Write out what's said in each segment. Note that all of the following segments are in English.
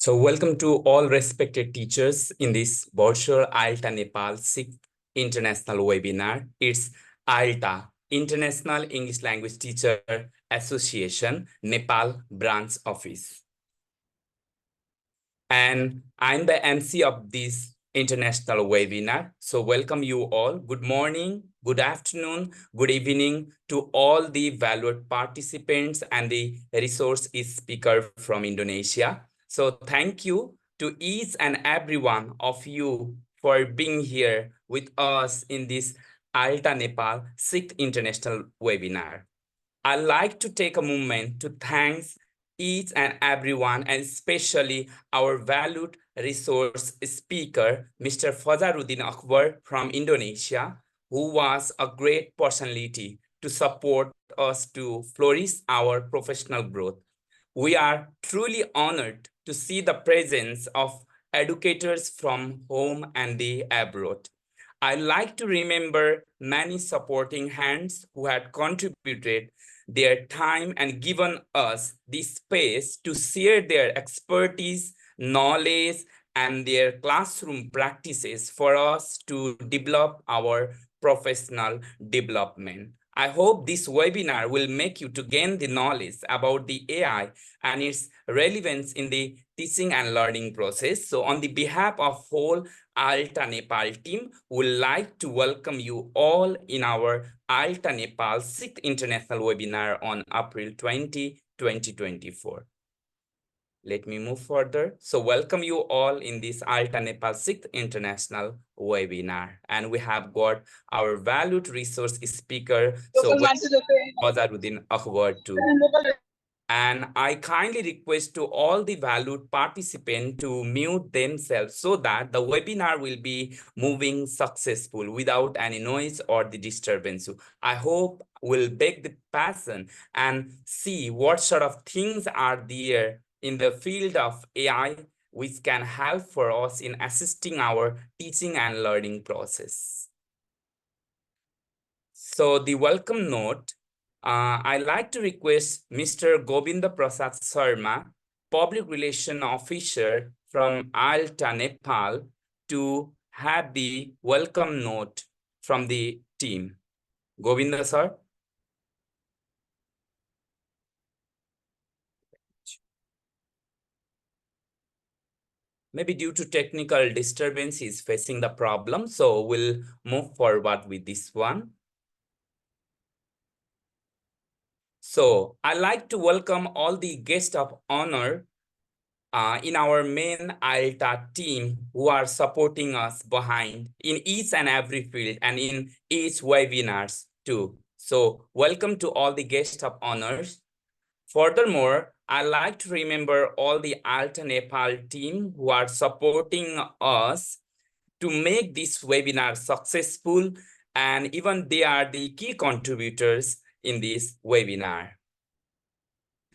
So welcome to all respected teachers in this virtual IELTA Nepal 6th International Webinar. It's IELTA, International English Language Teacher Association, Nepal Branch Office. And I'm the MC of this international webinar. So welcome you all. Good morning, good afternoon, good evening to all the valued participants and the resource speaker from Indonesia. So thank you to each and every one of you for being here with us in this IELTA Nepal 6th International Webinar. I'd like to take a moment to thank each and everyone, and especially our valued resource speaker, Mr. Fazaruddin Akbar from Indonesia, who was a great personality to support us to flourish our professional growth. We are truly honored to see the presence of educators from home and the abroad. I like to remember many supporting hands who had contributed their time and given us the space to share their expertise, knowledge, and their classroom practices for us to develop our professional development. I hope this webinar will make you to gain the knowledge about the AI and its relevance in the teaching and learning process. So on the behalf of whole IELTA Nepal team, would like to welcome you all in our IELTA Nepal 6th International Webinar on April 20, 2024. Let me move further. So welcome you all in this IELTA Nepal 6th International Webinar. And we have got our valued resource speaker, so Fazaruddin Akbar too. And I kindly request to all the valued participants to mute themselves so that the webinar will be moving successful without any noise or the disturbance. So I hope we'll beg the passion and see what sort of things are there in the field of AI which can help for us in assisting our teaching and learning process. So the welcome note, I'd like to request Mr. Govinda Prasad Sharma, Public Relation Officer from IELTA Nepal, to have the welcome note from the team. Govinda sir. Maybe due to technical disturbance, he's facing the problem. So we'll move forward with this one. So I'd like to welcome all the guests of honor in our main IELTA team who are supporting us behind in each and every field and in each webinars too. So welcome to all the guests of honors. Furthermore, I like to remember all the IELTA Nepal team who are supporting us to make this webinar successful, and even they are the key contributors in this webinar.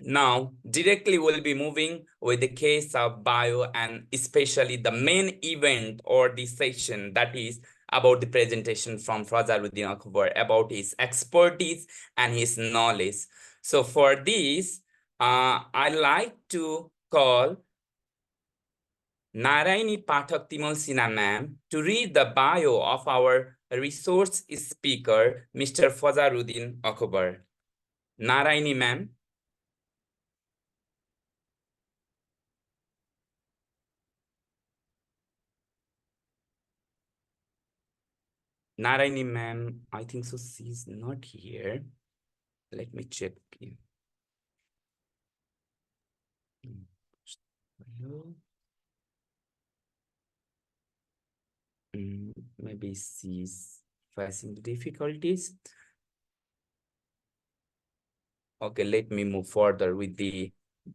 Now, directly we'll be moving with the case of bio and especially the main event or the session that is about the presentation from Fazaruddin Akbar about his expertise and his knowledge. So for this, I like to call Naraini Pathak Timal Sinha ma'am to read the bio of our resource speaker, Mr. Fazaruddin Akbar. Naraini ma'am. Naraini ma'am, I think so she's not here. Let me check. Hello. Maybe she's facing difficulties. Okay, let me move further with the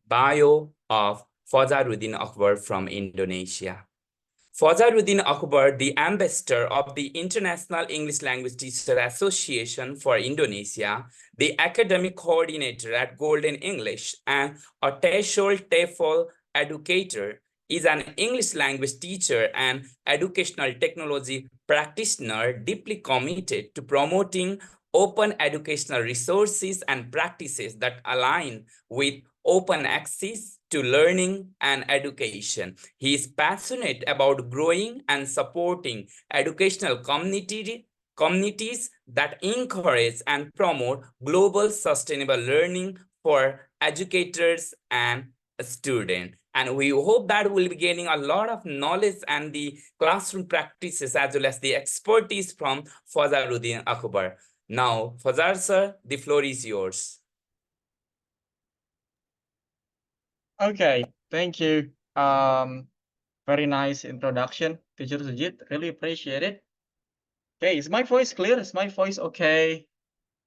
bio of Fazaruddin Akbar from Indonesia. Fazaruddin Akbar, the ambassador of the International English Language Teacher Association for Indonesia, the academic coordinator at Golden English, and a TESOL educator, is an English language teacher and educational technology practitioner deeply committed to promoting open educational resources and practices that align with open access to learning and education. He is passionate about growing and supporting educational communities that encourage and promote global sustainable learning for educators and students. And we hope that we'll be gaining a lot of knowledge and the classroom practices as well as the expertise from Fazaruddin Akbar. Now, Fazar sir, the floor is yours. Okay, thank you. Very nice introduction, Teacher Sujit. Really appreciate it. Okay, is my voice clear? Is my voice okay?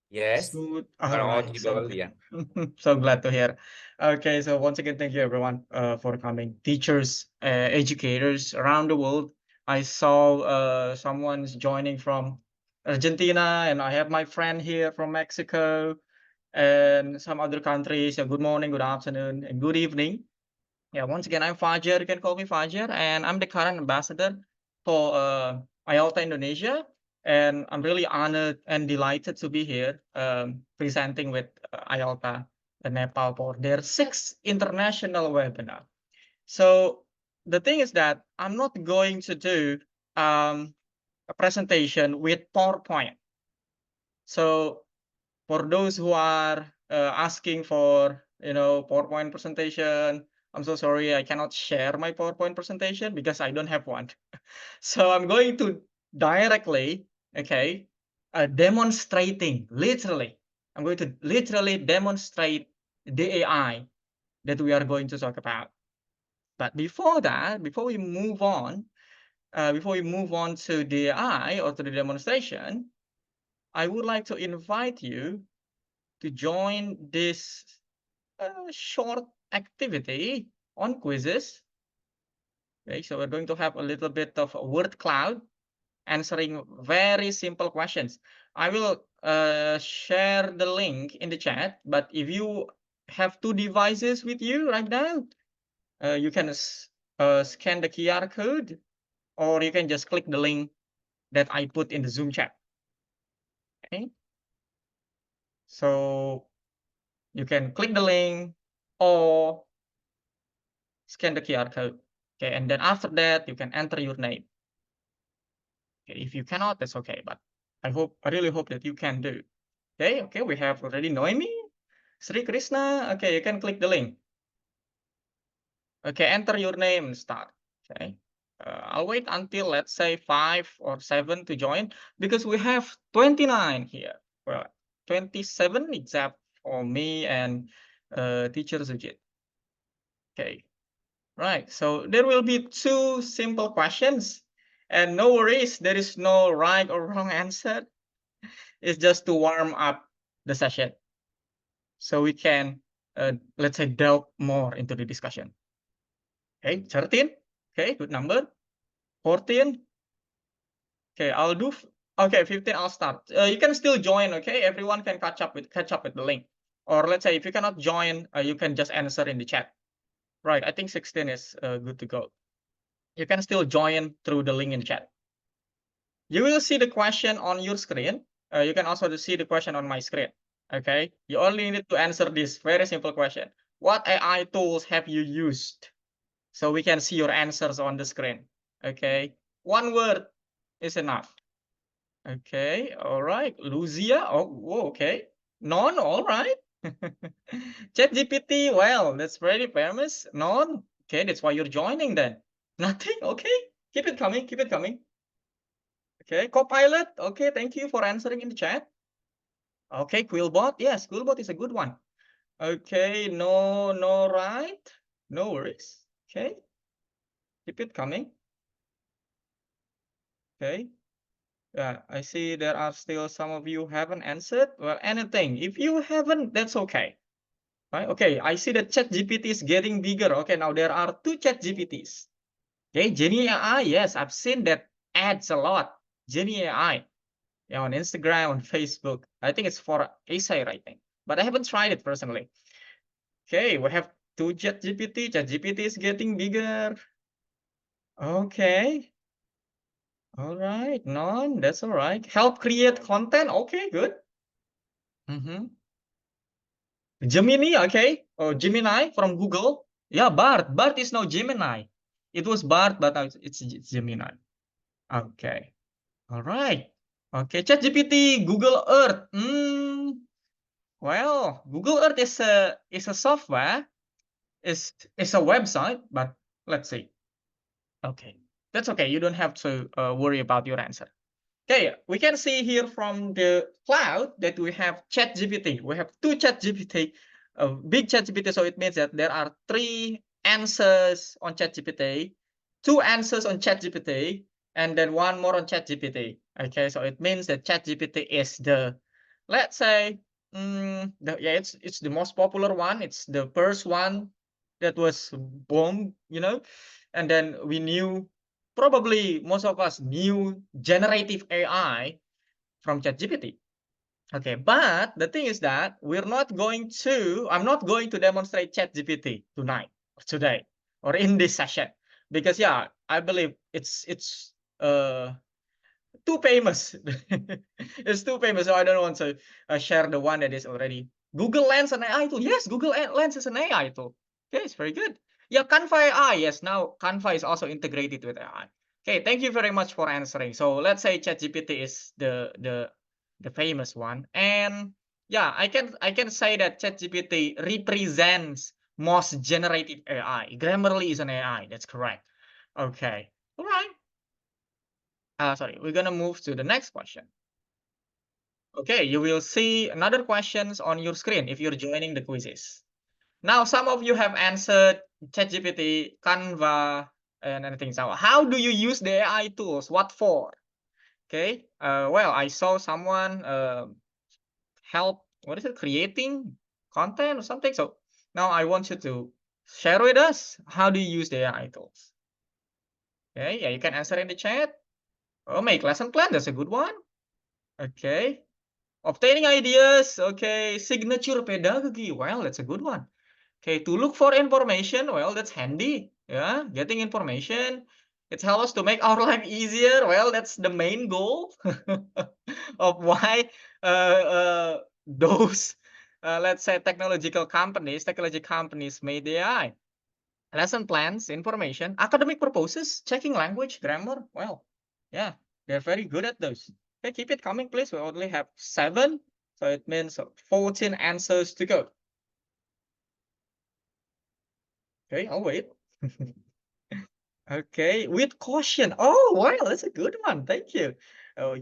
Yes, Smooth. you are All right. So audible. Yeah. so glad to hear. Okay, so once again, thank you everyone for coming. Teachers, educators around the world. I saw someone's joining from Argentina, and I have my friend here from Mexico and some other countries. Good morning, good afternoon, and good evening. Yeah, once again, I'm Fajar. You can call me Fajar, and I'm the current ambassador for IELTA Indonesia. And I'm really honored and delighted to be here presenting with IELTA Nepal for their sixth international webinar. So the thing is that I'm not going to do a presentation with PowerPoint. So for those who are asking for PowerPoint presentation, I'm so sorry I cannot share my PowerPoint presentation because I don't have one. So I'm going to directly, okay, demonstrating literally. I'm going to literally demonstrate the AI that we are going to talk about. But before that, before we move on to the AI or to the demonstration, I would like to invite you to join this short activity on quizzes. Okay, so we're going to have a little bit of a word cloud answering very simple questions. I will share the link in the chat, but if you have two devices with you right now, you can scan the QR code, or you can just click the link that I put in the Zoom chat. Okay, so you can click the link or scan the QR code. Okay, and then after that, you can enter your name. Okay, if you cannot, that's okay, but I really hope that you can do. Okay, we have already Noemi, Sri Krishna. Okay, you can click the link. Okay, enter your name and start. Okay, I'll wait until let's say 5 or 7 to join because we have 29 here. Well, 27 except for me and teacher Sujit. Okay. Right, so there will be two simple questions, and no worries, there is no right or wrong answer. It's just to warm up the session so we can, let's say, delve more into the discussion. Okay, 13. Okay, good number. 14. Okay, I'll do. Okay, 15. I'll start. You can still join. Okay, everyone can catch up with the link. Or let's say if you cannot join, you can just answer in the chat. Right, I think 16 is good to go. You can still join through the link in chat. You will see the question on your screen. You can also see the question on my screen. Okay, you only need to answer this very simple question. What AI tools have you used? So we can see your answers on the screen. Okay, one word is enough. Okay, all right. Lucia, oh, okay. None, all right. ChatGPT, well, that's very famous. None, okay, that's why you're joining then. Nothing, okay. Keep it coming, keep it coming. Okay, Copilot. Okay, thank you for answering in the chat. Okay, Quillbot. Yes, Quillbot is a good one. Okay, no, right. No worries. Okay, keep it coming. Okay. Yeah, I see there are still some of you haven't answered. Well, anything. If you haven't, that's okay. Right? Okay, I see that ChatGPT is getting bigger. Okay, now there are two ChatGPTs. Okay, Genie AI. Yes, I've seen that ads a lot. Genie AI. Yeah, on Instagram, on Facebook. I think it's for essay writing, but I haven't tried it personally. Okay, we have two ChatGPT. ChatGPT is getting bigger. Okay. All right. None. That's all right. Help create content. Okay, good. Gemini. Okay. Oh, Gemini from Google. Yeah, Bart. Bart is now Gemini. It was Bart, but now it's Gemini. Okay. All right. Okay, ChatGPT, Google Earth. Well, Google Earth is a software, is a website, but let's see. Okay, that's okay. You don't have to worry about your answer. Okay, we can see here from the cloud that we have ChatGPT. We have two ChatGPT, a big ChatGPT. So it means that there are three answers on ChatGPT, two answers on ChatGPT, and then one more on ChatGPT. Okay, so it means that ChatGPT is the, let's say, it's the most popular one. It's the first one that was born, and then we knew, probably most of us knew generative AI from ChatGPT. Okay, but the thing is that I'm not going to demonstrate ChatGPT tonight or today or in this session because yeah, I believe it's uh too famous. It's too famous, so I don't want to share the one that is already Google Lens an AI tool. Yes, Google Lens is an AI tool. Okay, it's very good. Yeah, Canva AI. Yes, now Canva is also integrated with AI. Okay, thank you very much for answering. So let's say ChatGPT is the famous one, and yeah, I can say that ChatGPT represents most generative AI. Grammarly is an AI. That's correct. Okay. All right. Sorry, we're gonna move to the next question. Okay, you will see another questions on your screen if you're joining the quizzes. Now, some of you have answered ChatGPT, Canva, and anything. So, how do you use the AI tools? What for? Okay. Well, I saw someone help. What is it? Creating content or something. So now I want you to share with us how do you use the AI tools. Okay. Yeah, you can answer in the chat. Oh, make lesson plan. That's a good one. Okay. Obtaining ideas, okay. Signature pedagogy, well, that's a good one. Okay, to look for information, well, that's handy. Yeah, getting information. It helps us to make our life easier. Well, that's the main goal of why those, let's say, technology companies made AI. Lesson plans, information, academic purposes, checking language, grammar. Well, yeah, they're very good at those. Okay, keep it coming, please. We only have 7, so it means 14 answers to go. Okay, I'll wait. Okay, with caution. Oh, wow, that's a good one. Thank you.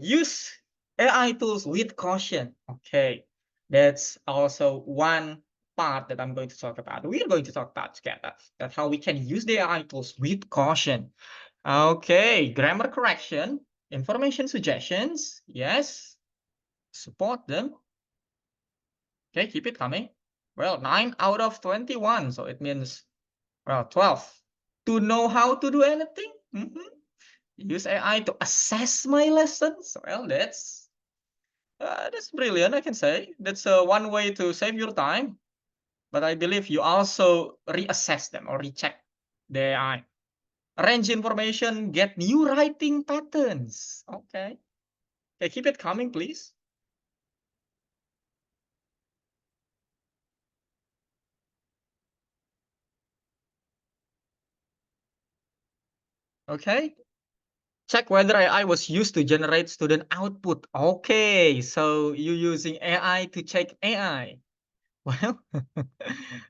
Use AI tools with caution. Okay, that's also one part that I'm going to talk about. We're going to talk about together. That how we can use the AI tools with caution. Okay, grammar correction, information suggestions. Yes, support them. Okay, keep it coming. Well, 9 out of 21. So it means, well, 12. To know how to do anything? Use AI to assess my lessons? Well, that's brilliant, I can say. That's one way to save your time. But I believe you also reassess them or recheck the AI. Arrange information, get new writing patterns. Okay. Okay, keep it coming, please. Okay. Check whether AI was used to generate student output. Okay, so you're using AI to check AI. Well,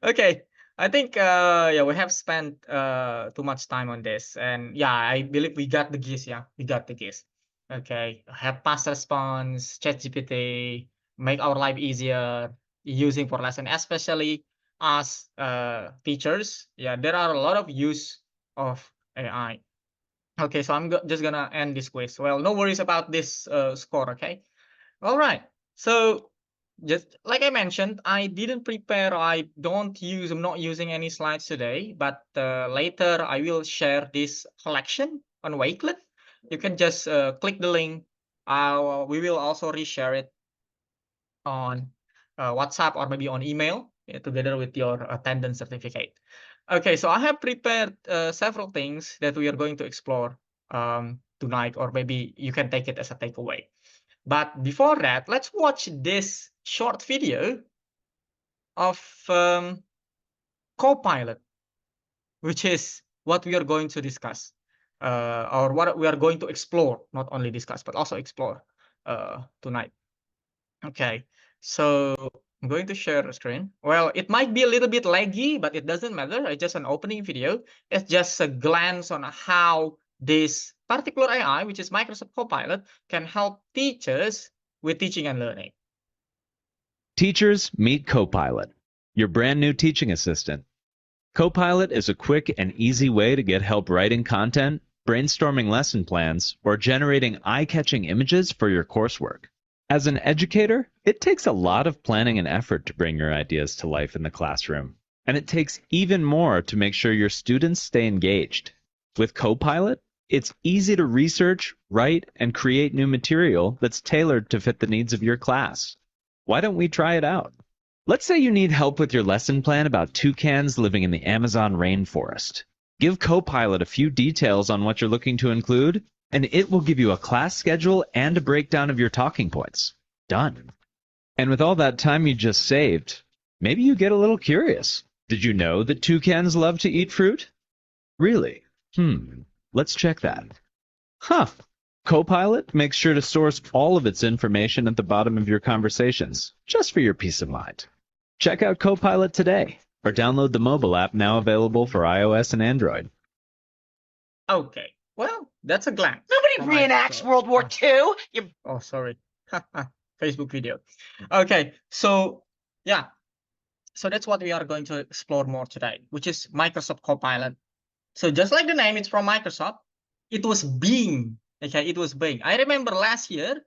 okay. I think yeah, we have spent too much time on this. And yeah, I believe we got the gist. Yeah, we got the gist. Okay. Have fast response, ChatGPT, make our life easier using for lesson, especially as teachers. Yeah, there are a lot of use of AI. Okay, so I'm just gonna end this quiz. Well, no worries about this score, okay? All right. So just like I mentioned, I didn't prepare. I'm not using any slides today, but later I will share this collection on Wakelet. You can just click the link. We will also reshare it on WhatsApp or maybe on email, together with your attendance certificate. Okay, so I have prepared several things that we are going to explore tonight, or maybe you can take it as a takeaway. But before that, let's watch this short video of Copilot. which is what we are going to discuss, or what we are going to explore, not only discuss, but also explore tonight. Okay, so I'm going to share the screen. Well, it might be a little bit laggy, but it doesn't matter. It's just an opening video. It's just a glance on how this particular AI, which is Microsoft Copilot, can help teachers with teaching and learning. Teachers, meet Copilot, your brand new teaching assistant. Copilot is a quick and easy way to get help writing content, brainstorming lesson plans, or generating eye-catching images for your coursework. As an educator, it takes a lot of planning and effort to bring your ideas to life in the classroom, and it takes even more to make sure your students stay engaged. With Copilot, it's easy to research, write, and create new material that's tailored to fit the needs of your class. Why don't we try it out? Let's say you need help with your lesson plan about toucans living in the Amazon rainforest. Give Copilot a few details on what you're looking to include, and it will give you a class schedule and a breakdown of your talking points. Done. And with all that time you just saved, maybe you get a little curious. Did you know that toucans love to eat fruit? Really? Let's check that. Copilot makes sure to source all of its information at the bottom of your conversations, just for your peace of mind. Check out Copilot today, or download the mobile app now available for iOS and Android. Okay, well, that's a glance. Nobody reenacts World War II. Oh, sorry. Facebook video. Okay, so yeah. So that's what we are going to explore more today, which is Microsoft Copilot. So just like the name, it's from Microsoft. It was Bing. Okay, it was Bing. I remember last year,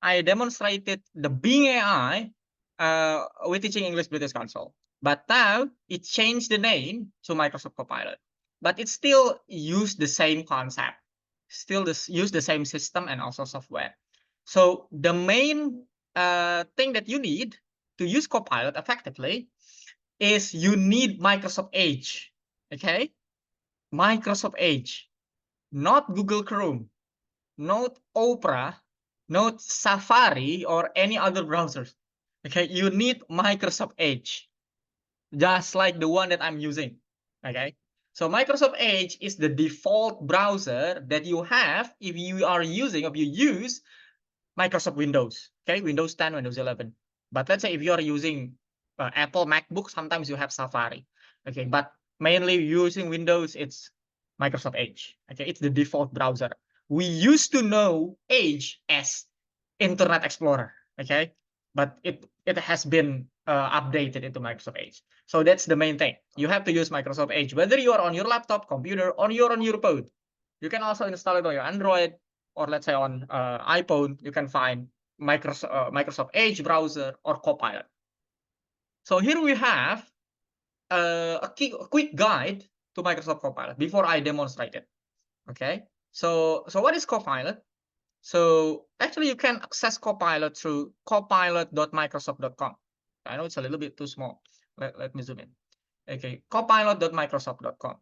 I demonstrated the Bing AI with Teaching English British Council. But now it changed the name to Microsoft Copilot. But it still used the same concept, still use the same system and also software. So the main thing that you need to use Copilot effectively is you need Microsoft Edge. Okay, Microsoft Edge, not Google Chrome, not Opera, not Safari or any other browsers. Okay, you need Microsoft Edge, just like the one that I'm using. Okay, so Microsoft Edge is the default browser that you have if you are using, if you use Microsoft Windows. Okay, Windows 10, Windows 11. But let's say if you are using Apple MacBook, sometimes you have Safari. Okay, but mainly using Windows, it's Microsoft Edge. Okay, it's the default browser. We used to know Edge as Internet Explorer. Okay, but it has been updated into Microsoft Edge. So that's the main thing. You have to use Microsoft Edge, whether you are on your laptop, computer, or you're on your phone. You can also install it on your Android, or let's say on iPhone. You can find Microsoft Edge browser or Copilot. So here we have a quick guide to Microsoft Copilot before I demonstrate it. Okay, so what is Copilot? So actually, you can access Copilot through copilot.microsoft.com. I know it's a little bit too small. Let me zoom in. Okay, copilot.microsoft.com.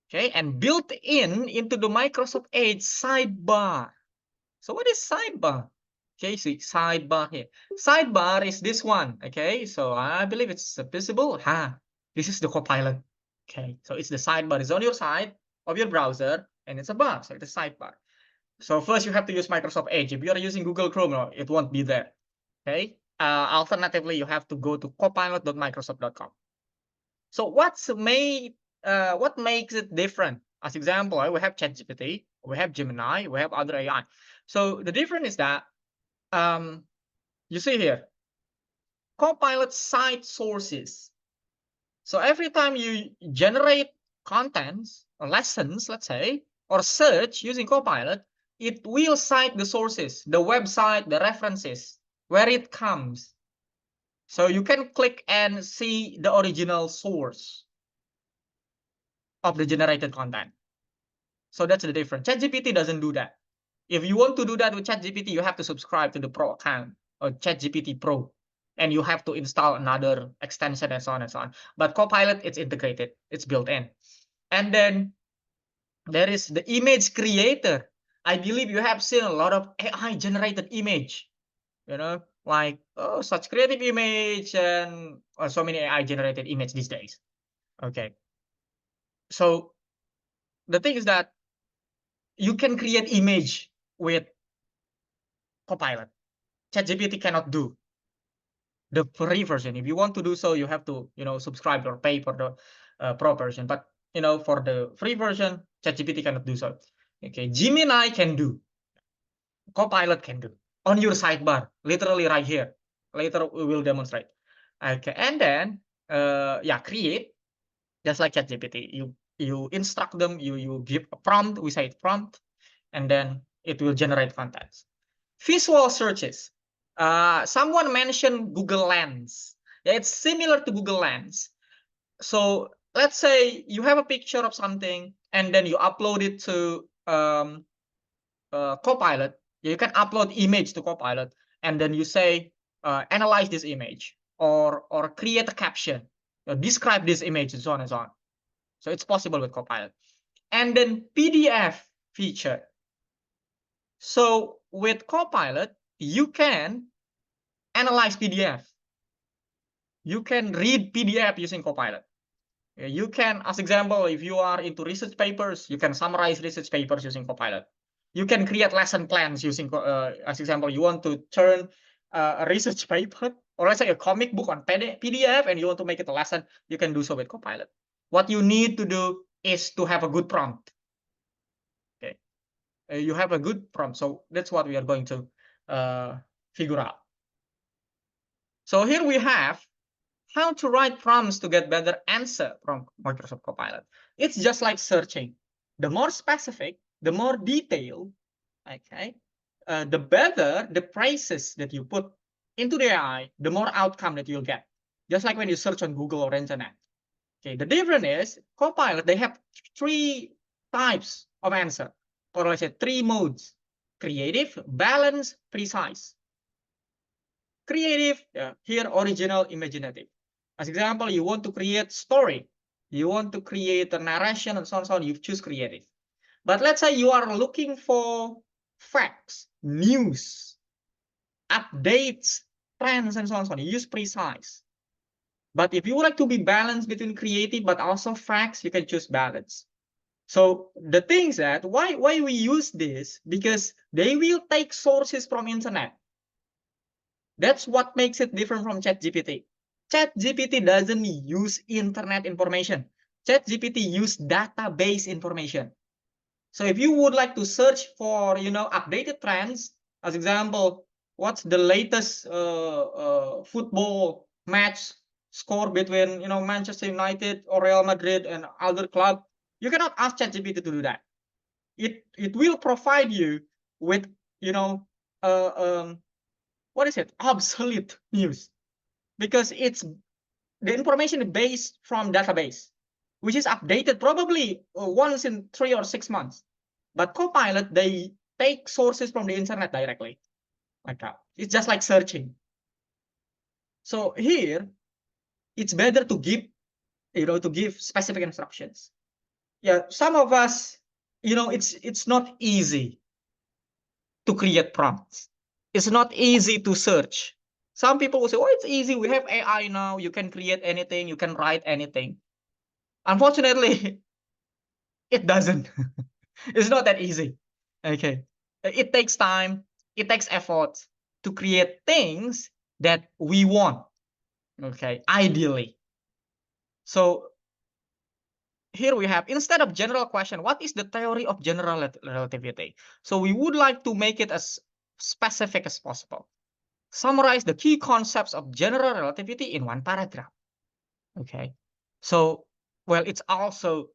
Okay, and built into the Microsoft Edge sidebar. So what is sidebar? Okay, see sidebar here. Sidebar is this one. Okay, so I believe it's visible. This is the Copilot. Okay, so it's the sidebar. It's on your side of your browser, and it's a bar. So it's a sidebar. So first you have to use Microsoft Edge. If you are using Google Chrome, no, it won't be there. Okay. Alternatively, you have to go to copilot.microsoft.com. So what makes it different? As example, we have ChatGPT, we have Gemini, we have other AI. So the difference is that you see here, Copilot cite sources. So every time you generate contents or lessons, let's say, or search using Copilot, it will cite the sources, the website, the references, where it comes. So you can click and see the original source of the generated content. So that's the difference. ChatGPT doesn't do that. If you want to do that with ChatGPT, you have to subscribe to the Pro account or ChatGPT Pro, and you have to install another extension and so on and so on. But Copilot, it's integrated, it's built in. And then there is the image creator. I believe you have seen a lot of AI generated image, you know, like such creative image and so many AI generated image these days. Okay. So the thing is that you can create image with Copilot. ChatGPT cannot do the free version. If you want to do so, you have to, subscribe or pay for the pro version. But for the free version, ChatGPT cannot do so. Okay, Gemini can do. Copilot can do on your sidebar, literally right here. Later we will demonstrate. Okay, and then create just like ChatGPT. You instruct them, you give a prompt, we say prompt, and then it will generate contents. Visual searches. Someone mentioned Google Lens. Yeah, it's similar to Google Lens. So let's say you have a picture of something and then you upload it to Copilot. You can upload image to Copilot and then you say, analyze this image or create a caption, describe this image, and so on and so on. So it's possible with Copilot. And then PDF feature. So with Copilot, you can analyze PDF. You can read PDF using Copilot. You can, as example, if you are into research papers, you can summarize research papers using Copilot. You can create lesson plans using, as example, you want to turn a research paper or let's say a comic book on PDF and you want to make it a lesson, you can do so with Copilot. What you need to do is to have a good prompt. Okay, you have a good prompt, so that's what we are going to figure out. So here we have how to write prompts to get better answer from Microsoft Copilot. It's just like searching. The more specific, the more detailed, okay, the better the phrases that you put into the AI, the more outcome that you'll get. Just like when you search on Google or internet. Okay, the difference is Copilot, they have 3 types of answer, or let's say 3 modes: creative, balanced, precise. Creative, here original, imaginative. As example, you want to create story, you want to create a narration and so on, so on, you choose creative. But let's say you are looking for facts, news, updates, trends, and so on, so on, you use precise. But if you would like to be balanced between creative but also facts, you can choose balance. So the things that why we use this, because they will take sources from internet. That's what makes it different from ChatGPT. ChatGPT doesn't use internet information. ChatGPT use database information. So if you would like to search for, updated trends, as example, what's the latest football match score between, Manchester United or Real Madrid and other club, you cannot ask ChatGPT to do that. It will provide you with, what is it? Obsolete news, because it's the information is based from database, which is updated probably once in 3 or 6 months. But Copilot, they take sources from the internet directly, like that. It's just like searching. So here, it's better to give, specific instructions. Yeah, some of us, it's not easy to create prompts. It's not easy to search. Some people will say, oh, it's easy. We have AI now. You can create anything. You can write anything. Unfortunately, it doesn't. It's not that easy. Okay. It takes time. It takes effort to create things that we want. Okay. Ideally. So here we have, instead of general question, what is the theory of general relativity? So we would like to make it as specific as possible. Summarize the key concepts of general relativity in 1 paragraph. Okay. So, well, it's also,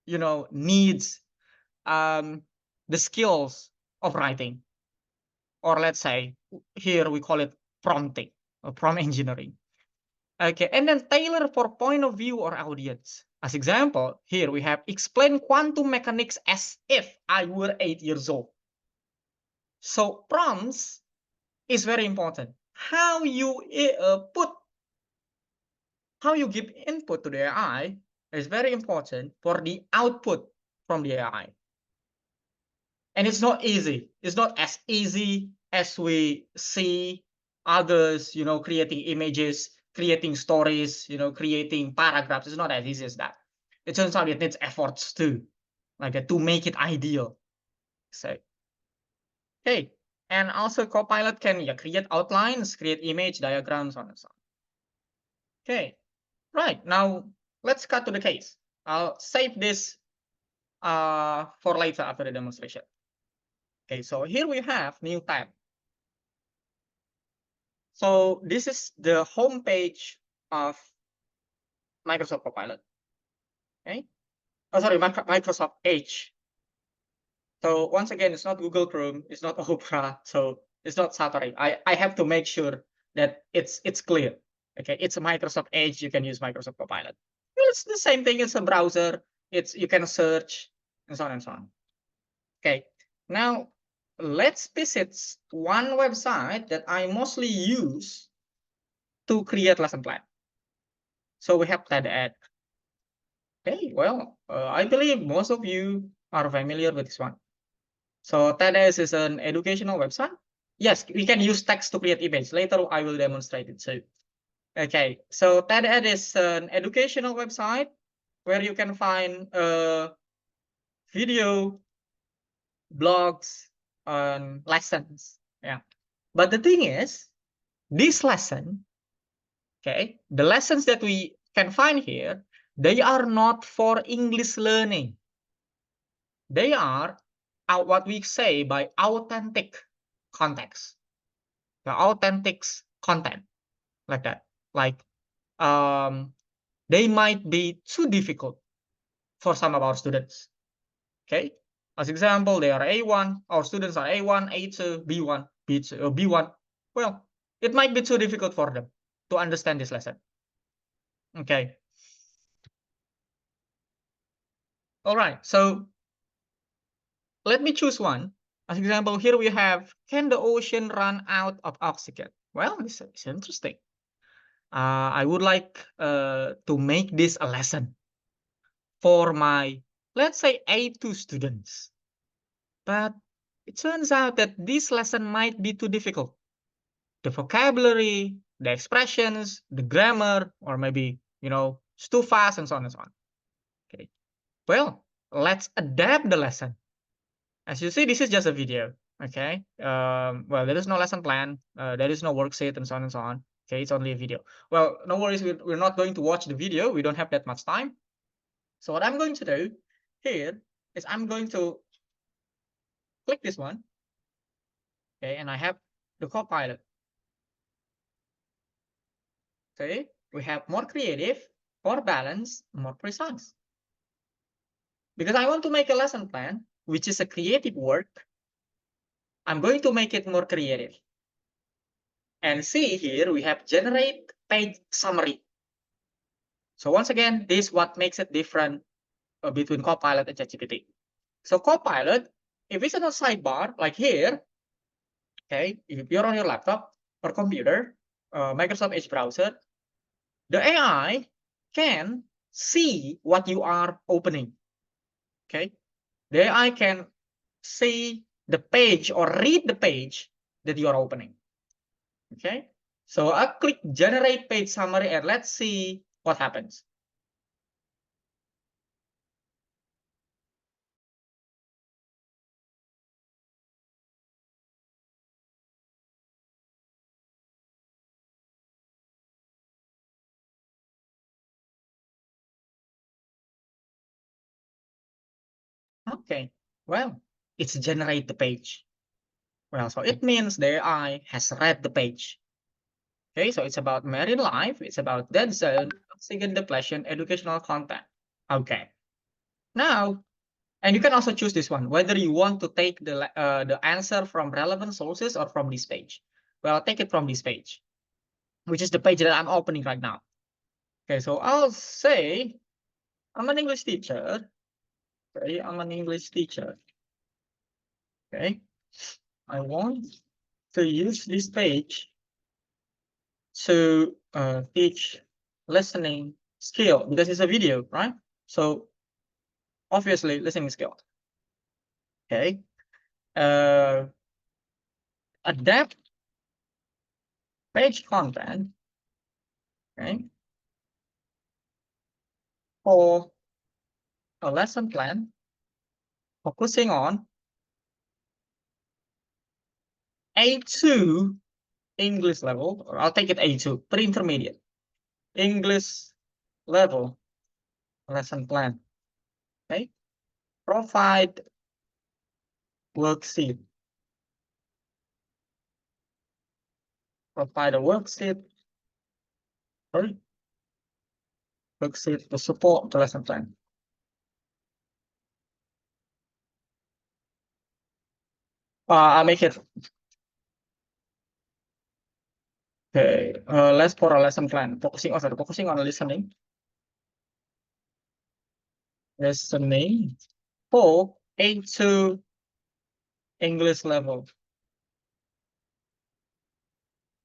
needs the skills of writing, or let's say here we call it prompting or prompt engineering. Okay, and then tailor for point of view or audience. As example, here we have explain quantum mechanics as if I were 8 years old. So prompts is very important. How you give input to the AI is very important for the output from the AI. And it's not easy. It's not as easy as we see others, creating images, creating stories, creating paragraphs. It's not as easy as that. it turns out it needs efforts too, like to make it ideal. So, okay. And also Copilot can create outlines, create image, diagrams, on and so on. Okay, right. Now let's cut to the case. I'll save this for later after the demonstration. Okay, so here we have new tab. So this is the home page of Microsoft Copilot. Okay. Oh, sorry, Microsoft Edge. So once again, it's not Google Chrome, it's not Opera, so it's not Safari. I have to make sure that it's clear. Okay, it's a Microsoft Edge. You can use Microsoft Copilot. Well, it's the same thing. It's a browser. You can search and so on and so on. Okay, now let's visit one website that I mostly use to create lesson plan. So we have TED. Okay, well, I believe most of you are familiar with this one. So TED is an educational website. Yes, we can use text to create image. Later, I will demonstrate it too. Okay, so TED is an educational website where you can find video, blogs, and lessons. Yeah, but the thing is, this lesson, okay, the lessons that we can find here, they are not for English learning. They are what we say by authentic context. The authentic content, like that. Like they might be too difficult for some of our students. Okay. As example, they are A1, our students are A1, A2, B1, B2, or B1. Well, it might be too difficult for them to understand this lesson. Okay. All right. So let me choose one. As example, here we have, can the ocean run out of oxygen? Well, this is interesting. I would like to make this a lesson for my, let's say, A2 students. But it turns out that this lesson might be too difficult. The vocabulary, the expressions, the grammar, or maybe, it's too fast and so on and so on. Okay. Well, let's adapt the lesson. As you see, this is just a video. Okay. Well, there is no lesson plan. There is no worksheet and so on and so on. Okay. It's only a video. Well, no worries. We're not going to watch the video. We don't have that much time. So what I'm going to do here is I'm going to click this one. Okay. And I have the Copilot. Okay. We have more creative, more balanced, more precise. Because I want to make a lesson plan, which is a creative work, I'm going to make it more creative. And see here, we have generate page summary. So once again, this is what makes it different between Copilot and ChatGPT. So Copilot, if it's on a sidebar, like here, okay, if you're on your laptop or computer, Microsoft Edge browser, the AI can see what you are opening. Okay, the AI can see the page or read the page that you are opening. Okay, so I click generate page summary and let's see what happens. Okay, well, it's generate the page. Well, so it means the AI has read the page. Okay, so it's about married life, it's about dead zone, oxygen depletion, educational content. Okay, now, and you can also choose this one, whether you want to take the answer from relevant sources or from this page. Well, I'll take it from this page, which is the page that I'm opening right now. Okay, so I'll say, I'm an English teacher. Okay, I'm an English teacher. Okay, I want to use this page to teach listening skill because it's a video, right? So obviously listening skill. Okay. Adapt page content. Okay. For a lesson plan focusing on A2 English level, or I'll take it A2, pre-intermediate English level lesson plan. Okay, provide worksheet. Provide a worksheet. Sorry, worksheet to support the lesson plan. I'll make it. Okay, let's for a lesson plan focusing on listening. Listening for A2 English level.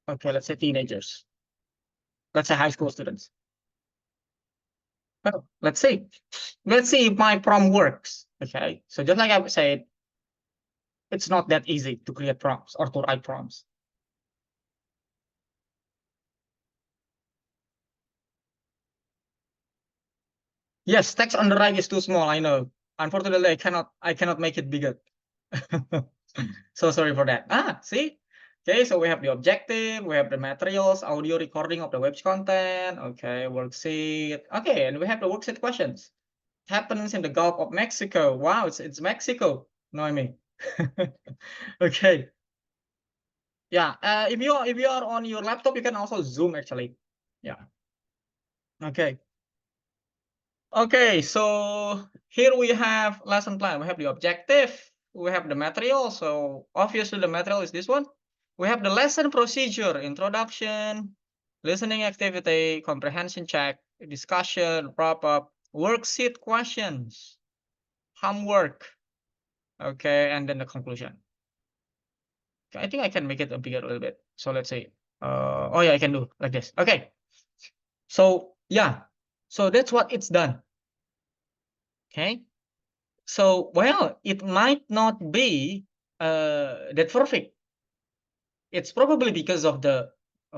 Okay, let's say teenagers. Let's say high school students. Oh, let's see. Let's see if my prompt works. Okay, so just like I said, it's not that easy to create prompts or to write prompts. Yes, text on the right is too small, I know. Unfortunately, I cannot make it bigger. So sorry for that. See? Okay, so we have the objective, we have the materials, audio recording of the web's content, okay, worksheet. Okay, and we have the worksheet questions. Happens in the Gulf of Mexico. Wow, it's Mexico, Noemi. Okay. Yeah, if you are on your laptop, you can also zoom actually. Yeah. Okay. Okay, so here we have lesson plan. We have the objective, we have the material. So obviously the material is this one. We have the lesson procedure, introduction, listening activity, comprehension check, discussion, wrap up, worksheet questions, homework. Okay, and then the conclusion. Okay, I think I can make it bigger a little bit. So let's say, oh yeah, I can do like this. Okay. So yeah, so that's what it's done. Okay. So, well, it might not be that perfect. It's probably because of the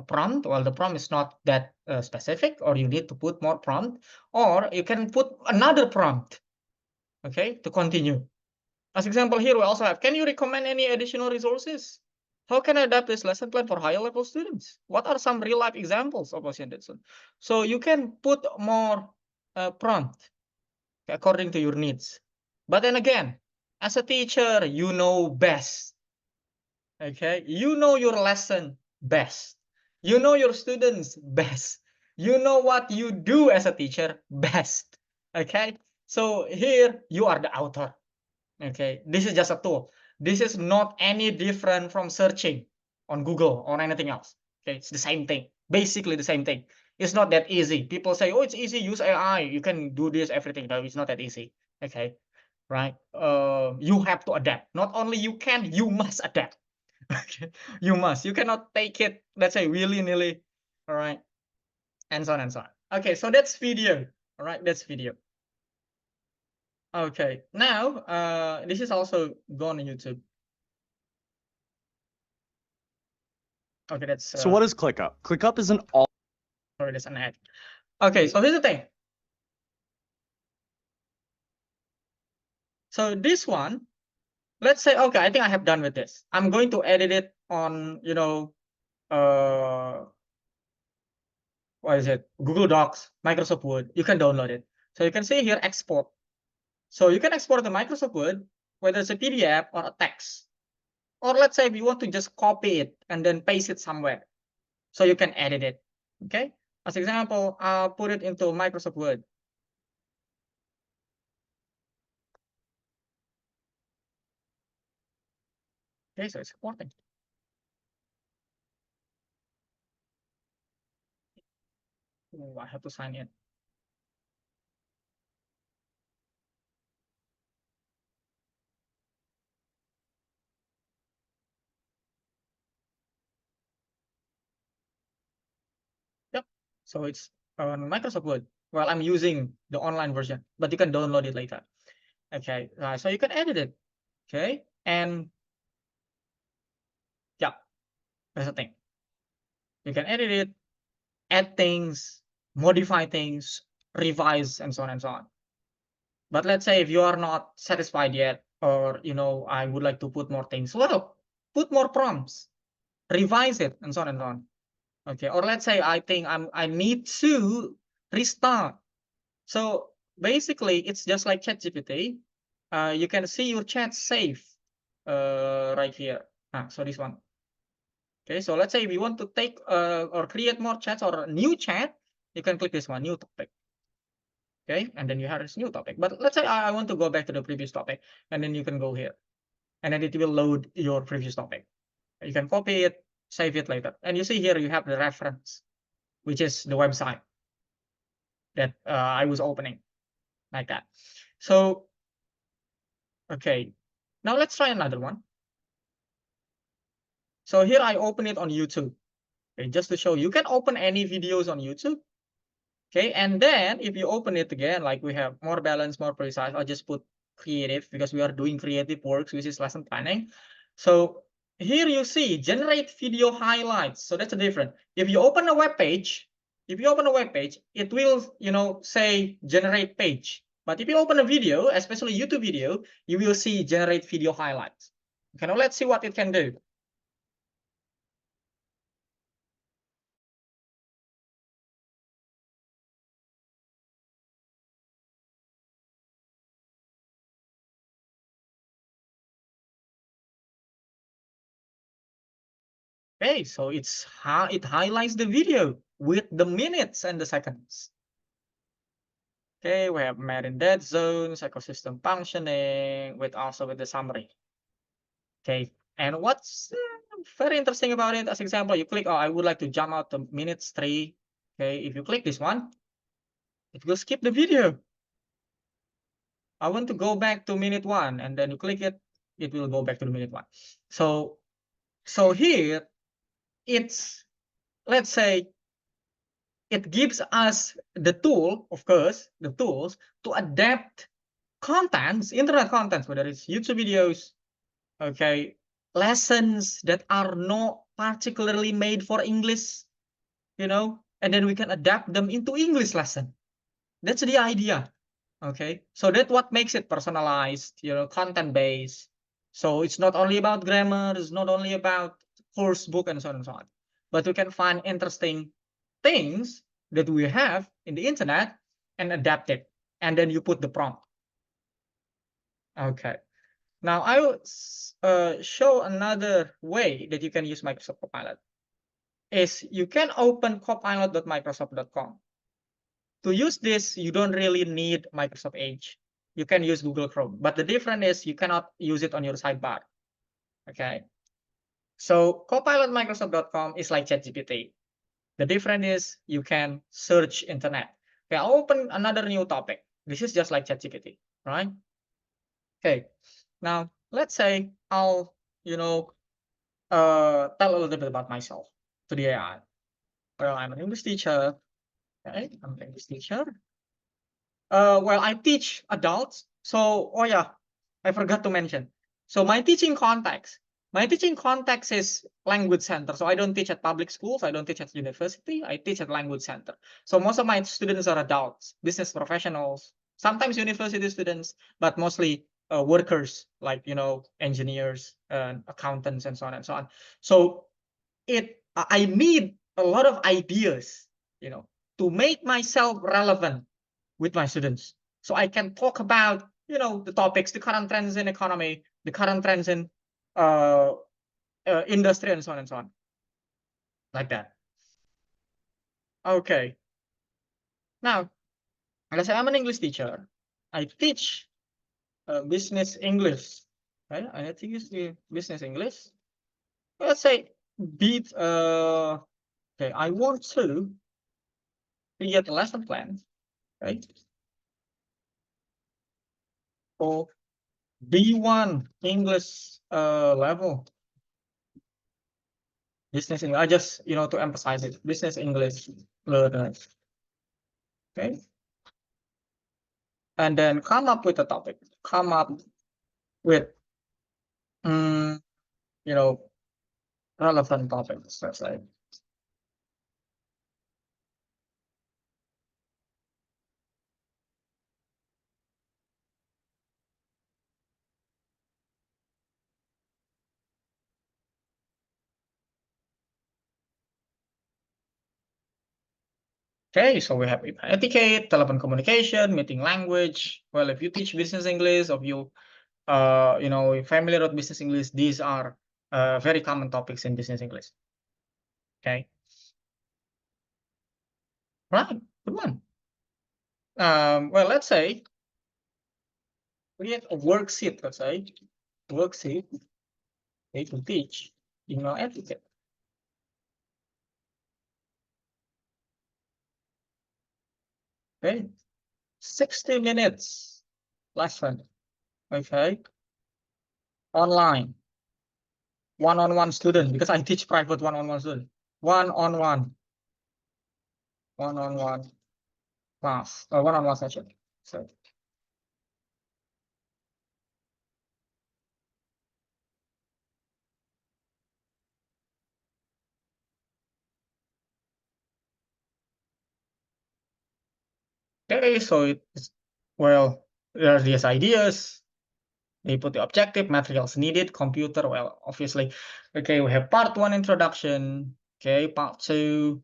prompt. Well, the prompt is not that specific, or you need to put more prompt, or you can put another prompt, okay, to continue. As example here, we also have, can you recommend any additional resources? How can I adapt this lesson plan for higher level students? What are some real life examples of Ocean Dixon? So you can put more prompt according to your needs. But then again, as a teacher, you know best. Okay, you know your lesson best. You know your students best. You know what you do as a teacher best. Okay, so here you are the author. Okay, this is just a tool. This is not any different from searching on Google or anything else. Okay, it's the same thing, basically the same thing. It's not that easy. People say, oh, it's easy, use AI, you can do this, everything. No, it's not that easy. Okay, right? You have to adapt. Not only you can, you must adapt. Okay, you must. You cannot take it, let's say, willy-nilly. All right, and so on and so on. Okay, so that's video. All right, that's video. Okay, now this is also gone on YouTube. Okay, that's So what is ClickUp? ClickUp is an all. sorry, that's an ad. Okay, so here's the thing. So this one, let's say, okay, I think I have done with this. I'm going to edit it on, you know, what is it? Google Docs, Microsoft Word. You can download it. So you can see here, export. So you can export the Microsoft Word, whether it's a PDF or a text. Or let's say if you want to just copy it and then paste it somewhere. So you can edit it. Okay. As example, I'll put it into Microsoft Word. Okay, so it's exporting. Oh, I have to sign in. Yep. So it's on Microsoft Word. Well, I'm using the online version, but you can download it later. Okay. So you can edit it. Okay. And yeah, that's the thing. You can edit it, add things, modify things, revise, and so on and so on. But let's say if you are not satisfied yet, or I would like to put more things, well, put more prompts, revise it, and so on and so on. Okay, or let's say I think I need to restart. So basically, it's just like ChatGPT. You can see your chat save right here. So this one. Okay, so let's say we want to take or create more chats or a new chat, you can click this one, new topic. Okay, and then you have this new topic. But let's say I want to go back to the previous topic, and then you can go here, and then it will load your previous topic. You can copy it, save it later. And you see here you have the reference, which is the website that I was opening, like that. So, okay, now let's try another one. So here I open it on YouTube. Okay, just to show you can open any videos on YouTube. Okay, and then if you open it again, like we have more balanced, more precise, I'll just put creative because we are doing creative works, which is lesson planning. So here you see generate video highlights. So that's a different. If you open a web page, it will, say generate page. But if you open a video, especially YouTube video, you will see generate video highlights. Okay, now let's see what it can do. Okay, so it highlights the video with the minutes and the seconds. Okay, we have met in dead zones, ecosystem functioning, with the summary. Okay, and what's very interesting about it, as example, you click, I would like to jump out to minutes 3. Okay, if you click this one, it will skip the video. I want to go back to minute 1, and then you click it, it will go back to the minute 1. So here, it's, let's say, it gives us the tool, of course, the tools to adapt contents, internet contents, whether it's YouTube videos, okay, lessons that are not particularly made for English, and then we can adapt them into English lesson. That's the idea. Okay, so that's what makes it personalized, content based. So it's not only about grammar, it's not only about course book and so on and so on, but we can find interesting things that we have in the internet and adapt it, and then you put the prompt. Okay, now I will show another way that you can use Microsoft Copilot. Is you can open copilot.microsoft.com. To use this, you don't really need Microsoft Edge. You can use Google Chrome, but the difference is you cannot use it on your sidebar. Okay, so copilot.microsoft.com is like ChatGPT. The difference is you can search internet. Okay, I'll open another new topic. This is just like ChatGPT, right? Okay, now let's say I'll, tell a little bit about myself to the AI. Well, I'm an English teacher. Okay, I'm an English teacher. Well, I teach adults. So, oh yeah, I forgot to mention. So my teaching context is language center. So I don't teach at public schools. I don't teach at university. I teach at language center. So most of my students are adults, business professionals, sometimes university students, but mostly workers like, engineers, accountants, and so on and so on. So I need a lot of ideas, to make myself relevant with my students. So I can talk about, the topics, the current trends in economy, the current trends in industry, and so on and so on. Like that. Okay. Now, let's say I'm an English teacher. I teach business English. Right? I teach the business English. Let's say beat okay, I want to create a lesson plan, right? For B1 English level. Business English. I just, to emphasize it, business English learners. Okay. And then come up with a topic. Come up with, relevant topics, let's say. Okay, so we have etiquette, telephone communication, meeting language. Well, if you teach business English, or you familiar with business English, these are very common topics in business English. Okay, right, good one. Well, let's say we have a worksheet. Let's say worksheet. They can teach email etiquette. Okay, 60 minutes lesson. Okay, online, one-on-one student, because I teach private one-on-one student. One-on-one class, or one-on-one session. So okay, so it's, well, there are these ideas. They put the objective, materials needed, computer. Well, obviously, okay, we have part 1 introduction. Okay, part 2.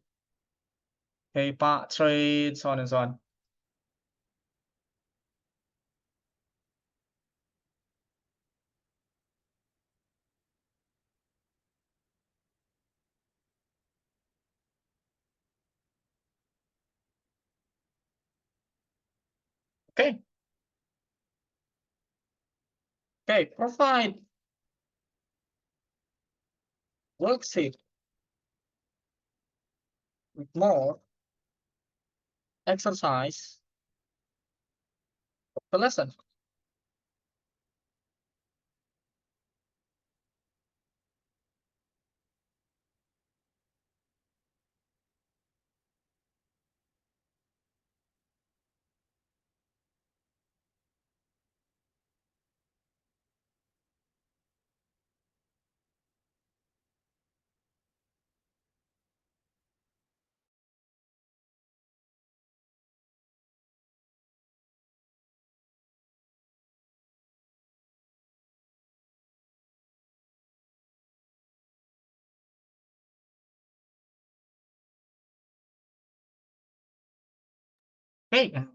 Okay, part 3, so on and so on. Okay. Okay, provide worksheet with more exercise of the lesson. Okay, and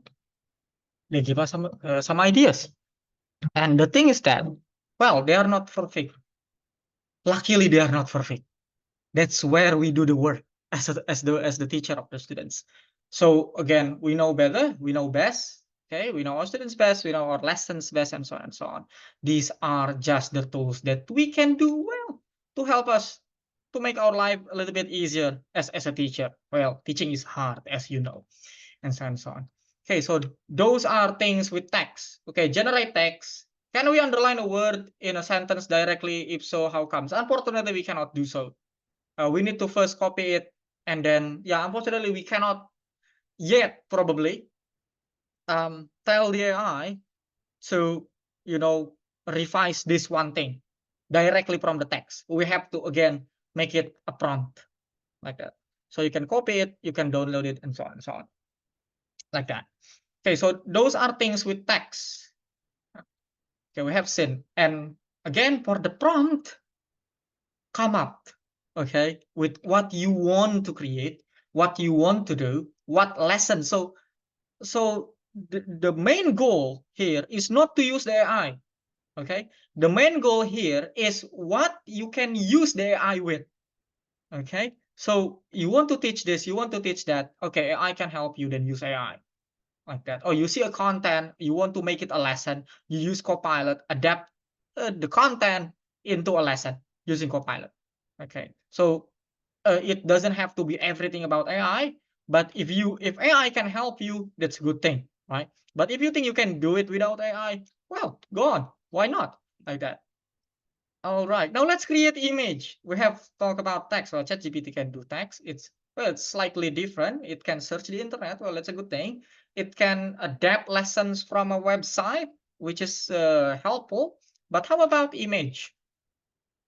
they give us some ideas. And the thing is that, well, they are not perfect. Luckily, they are not perfect. That's where we do the work as the teacher of the students. So again, we know better, we know best. Okay, we know our students best, we know our lessons best, and so on and so on. These are just the tools that we can do well to help us to make our life a little bit easier as a teacher. Well, teaching is hard, as you know, and so on and so on. Okay, so those are things with text. Okay, generate text. Can we underline a word in a sentence directly? If so, how comes? Unfortunately, we cannot do so. We need to first copy it, and then, yeah, unfortunately, we cannot yet probably tell the AI to, revise this one thing directly from the text. We have to, again, make it a prompt like that. So you can copy it, you can download it, and so on and so on, like that. Okay, so those are things with text. Okay, we have seen. And again, for the prompt, come up, okay, with what you want to create, what you want to do, what lesson. So the main goal here is not to use the AI, okay? The main goal here is what you can use the AI with, okay? So you want to teach this, you want to teach that, okay, AI can help you, then use AI, like that. Or you see a content, you want to make it a lesson, you use Copilot, adapt the content into a lesson using Copilot. Okay, so it doesn't have to be everything about AI, but if AI can help you, that's a good thing, right? But if you think you can do it without AI, well, go on, why not, like that. All right, now let's create image. We have talked about text. Well, ChatGPT can do text. It's slightly different. It can search the internet. Well, that's a good thing. It can adapt lessons from a website, which is helpful. But how about image?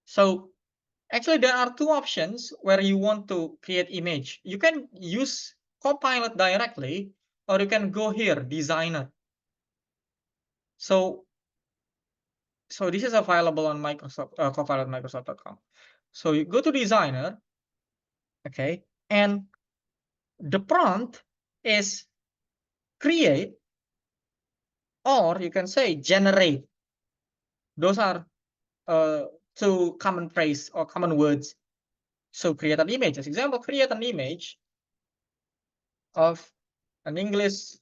So actually, there are two options where you want to create image. You can use Copilot directly, or you can go here, designer. So this is available on Microsoft Copilot Microsoft.com. So you go to designer, okay, and the prompt is create, or you can say generate. Those are two common phrase or common words. So create an image. As example, create an image of an English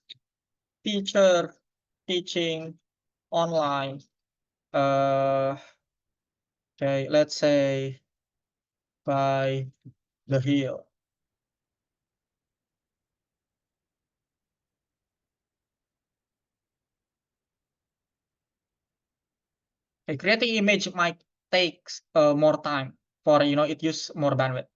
teacher teaching online. Okay, let's say by the hill. Okay, creating image might takes more time for it use more bandwidth.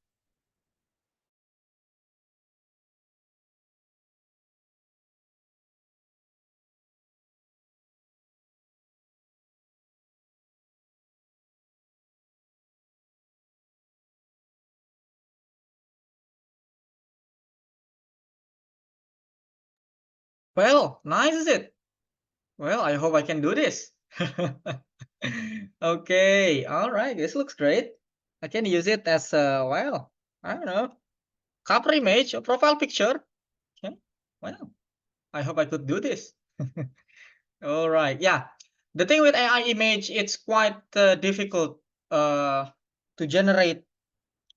Well, nice is it? Well, I hope I can do this. Okay, all right, this looks great. I can use it as a, well, I don't know, cover image or profile picture. Okay, well, I hope I could do this. All right, yeah. The thing with AI image, it's quite difficult to generate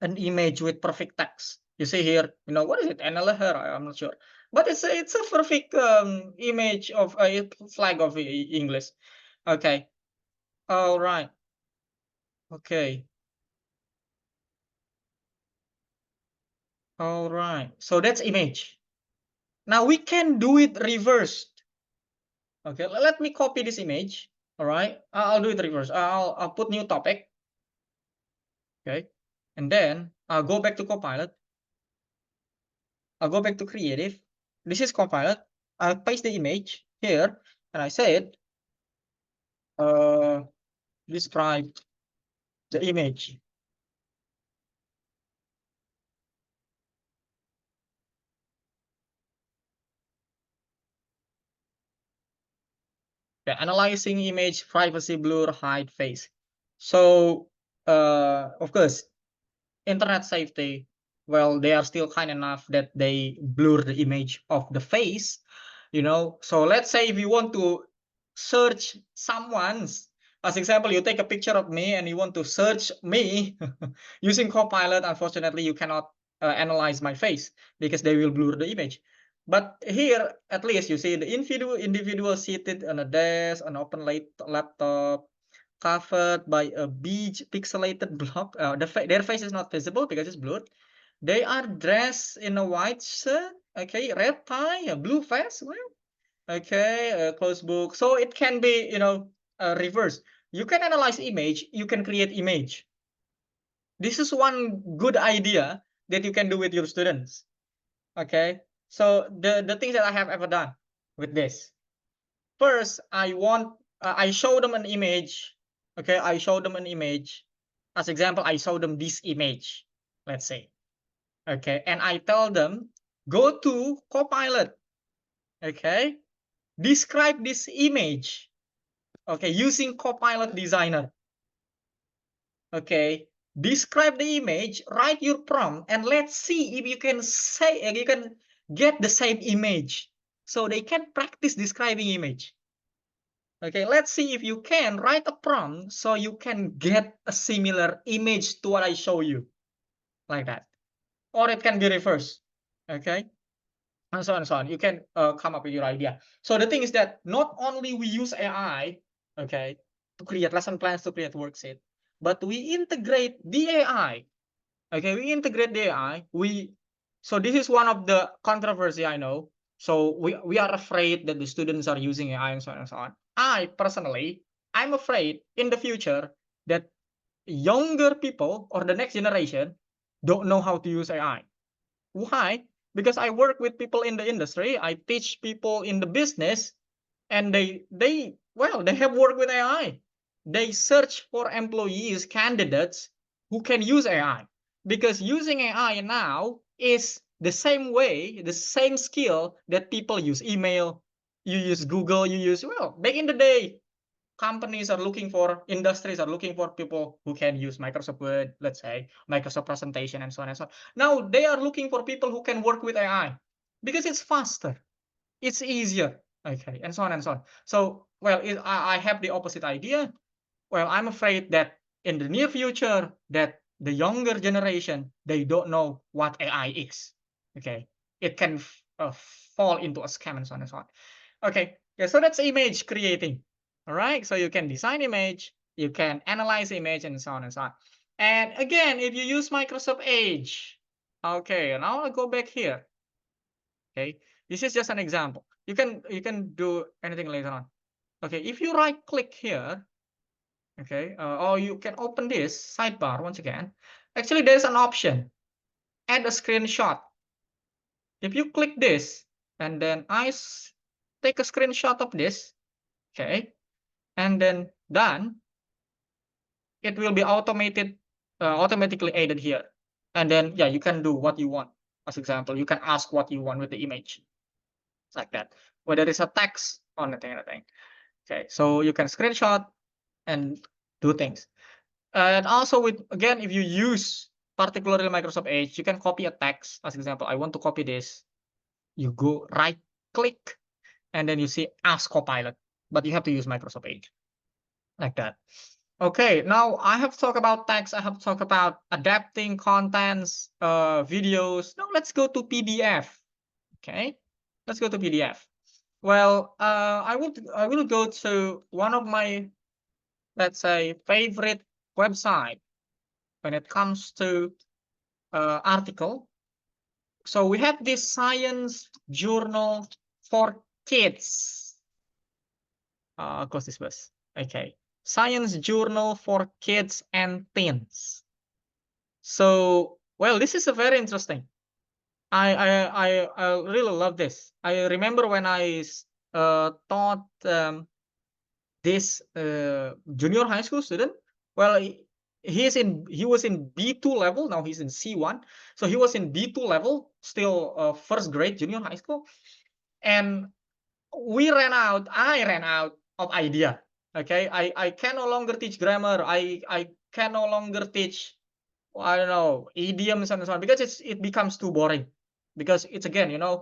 an image with perfect text. You see here, what is it? NLR? I'm not sure, but it's a perfect image of a flag of English. Okay. All right. Okay. All right. So that's image. Now we can do it reversed. Okay. Let me copy this image. All right. I'll do it reverse. I'll put new topic. Okay. And then I'll go back to Copilot. I'll go back to Creative. This is Copilot. I'll paste the image here, and I said, describe the image. Yeah, analyzing image, privacy, blur, hide, face. So, of course, internet safety, well, they are still kind enough that they blur the image of the face, So let's say if you want to search someone's, as example, you take a picture of me and you want to search me using Copilot, unfortunately, you cannot analyze my face because they will blur the image. But here, at least you see the individual seated on a desk, an open laptop, covered by a beige pixelated block. Their face is not visible because it's blurred. They are dressed in a white shirt, okay, red tie, a blue vest, well, okay, a closed book. So it can be, reverse. You can analyze image, you can create image. This is one good idea that you can do with your students. Okay, so the things that I have ever done with this. First, I show them an image. Okay, I show them an image. As example, I show them this image, let's say. Okay, and I tell them, go to Copilot. Okay, describe this image. Okay, using Copilot Designer. Okay, describe the image, write your prompt, and let's see if you can get the same image. So they can practice describing image. Okay, let's see if you can write a prompt so you can get a similar image to what I show you, like that. Or it can be reversed. Okay, and so on and so on. You can come up with your idea. So the thing is that not only we use AI, okay, to create lesson plans, to create worksheet, but we integrate the AI. Okay, we integrate the AI. So this is one of the controversy I know. So we are afraid that the students are using AI and so on and so on. I personally, I'm afraid in the future that younger people or the next generation don't know how to use AI. Why? Because I work with people in the industry, I teach people in the business, and they have worked with AI. They search for employees, candidates who can use AI, because using AI now is the same way, the same skill that people use email, you use Google, you use, back in the day, industries are looking for people who can use Microsoft Word, let's say, Microsoft presentation, and so on and so on. Now they are looking for people who can work with AI. because it's faster, it's easier, okay, and so on and so on. So, well, I have the opposite idea. Well, I'm afraid that in the near future, that the younger generation, they don't know what AI is. Okay, it can fall into a scam and so on and so on. Okay, yeah, so that's image creating. All right, so you can design image, you can analyze image, and so on and so on. And again, if you use Microsoft Edge, okay, now I'll go back here. Okay, this is just an example. You can do anything later on. Okay, if you right click here, okay, or you can open this sidebar once again. Actually, there's an option, add a screenshot. If you click this, and then take a screenshot of this, okay, and then done, it will be automatically added here. And then, yeah, you can do what you want. As example, you can ask what you want with the image, like that. Whether it's a text or anything. Okay, so you can screenshot and do things. And also with, again, if you use particularly Microsoft Edge, you can copy a text. As example, I want to copy this. You go right click, and then you see Ask Copilot, but you have to use Microsoft Edge, like that. Okay, now I have talked about text. I have talked about adapting contents, videos. Now let's go to PDF. Okay, let's go to PDF. Well, I will go to one of my, let's say, favorite website when it comes to article. So we have this science journal for kids. Close this bus. Okay, science journal for kids and teens. So, well, this is a very interesting. I really love this. I remember when I taught this junior high school student. Well, he was in B2 level. Now he's in C1. So he was in B2 level, still first grade junior high school. And I ran out of idea. Okay, I can no longer teach grammar. I can no longer teach, I don't know, idioms and so on, because it becomes too boring. Because it's, again, a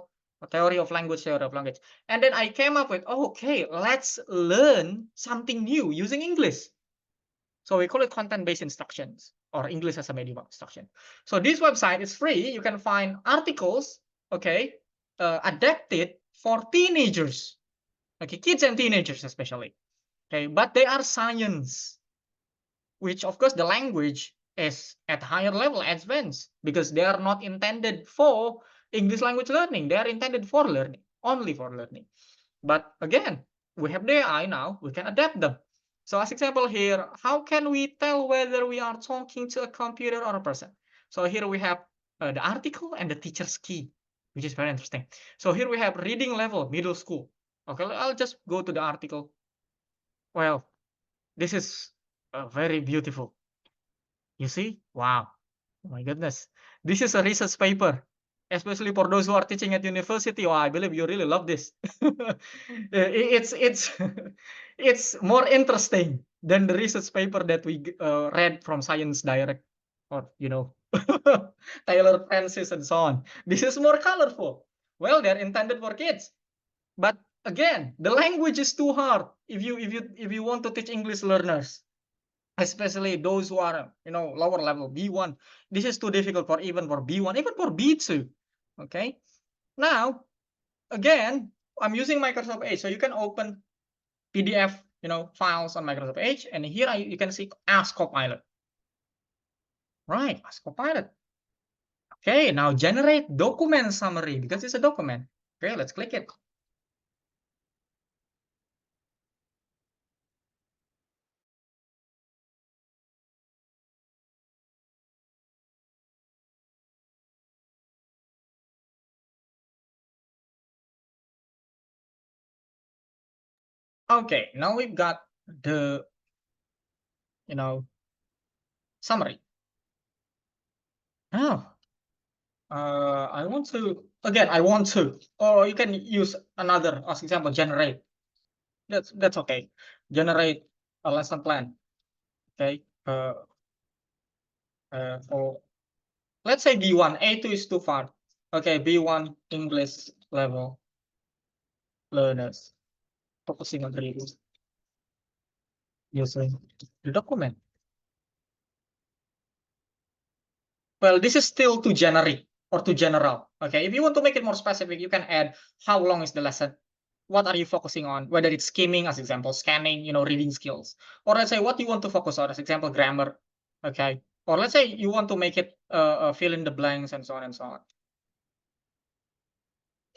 theory of language. And then I came up with, okay, let's learn something new using English. So we call it content-based instructions, or English as a medium of instruction. So this website is free. You can find articles, okay, adapted for teenagers, okay, kids and teenagers especially, okay, but they are science, which of course the language is at higher level, advanced, because they are not intended for English language learning. They are intended for learning, only for learning. But again, we have the AI now, we can adapt them. So as example here, how can we tell whether we are talking to a computer or a person? So here we have the article and the teacher's key, which is very interesting. So here we have reading level, middle school. Okay, I'll just go to the article. Well, this is very beautiful. You see? Wow. Oh my goodness. This is a research paper, especially for those who are teaching at university. Oh, I believe you really love this. It's it's more interesting than the research paper that we read from Science Direct, or Taylor Francis and so on. This is more colorful. Well, they're intended for kids, but again, the language is too hard if you want to teach English learners, especially those who are lower level B1. This is too difficult for even for B1, even for B2. Okay, now again, I'm using Microsoft Edge, so you can open PDF files on Microsoft Edge, and here you can see Ask Copilot. Right, Ask Copilot. Okay, now generate document summary, because it's a document. Okay, let's click it. Okay, now we've got the summary. Now, I want to, or you can use another, as example, generate. That's okay. Generate a lesson plan. Okay. For let's say B1, A2 is too far. Okay, B1 English level learners focusing on reading using the document. Well, this is still too generic or too general. Okay, if you want to make it more specific, you can add how long is the lesson, what are you focusing on, whether it's skimming as example, scanning, reading skills, or let's say what you want to focus on as example, grammar. Okay, or let's say you want to make it fill in the blanks and so on and so on.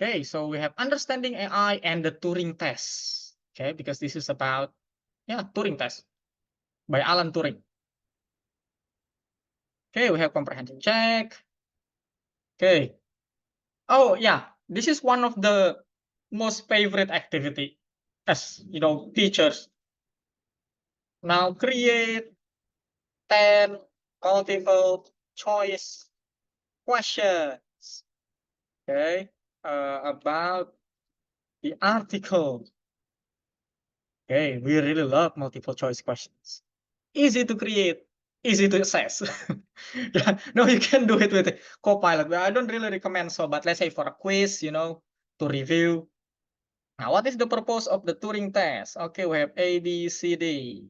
Okay, so we have understanding AI and the Turing test. Okay, because this is about Turing test by Alan Turing. Okay, we have comprehension check. Okay. Oh yeah, this is one of the most favorite activity as teachers. Now create 10 multiple choice questions. Okay, about the article. Okay, we really love multiple choice questions. Easy to create, easy to assess. Yeah, no, you can do it with Copilot. But I don't really recommend so, but let's say for a quiz, to review. Now, what is the purpose of the Turing test? Okay, we have A, B, C, D.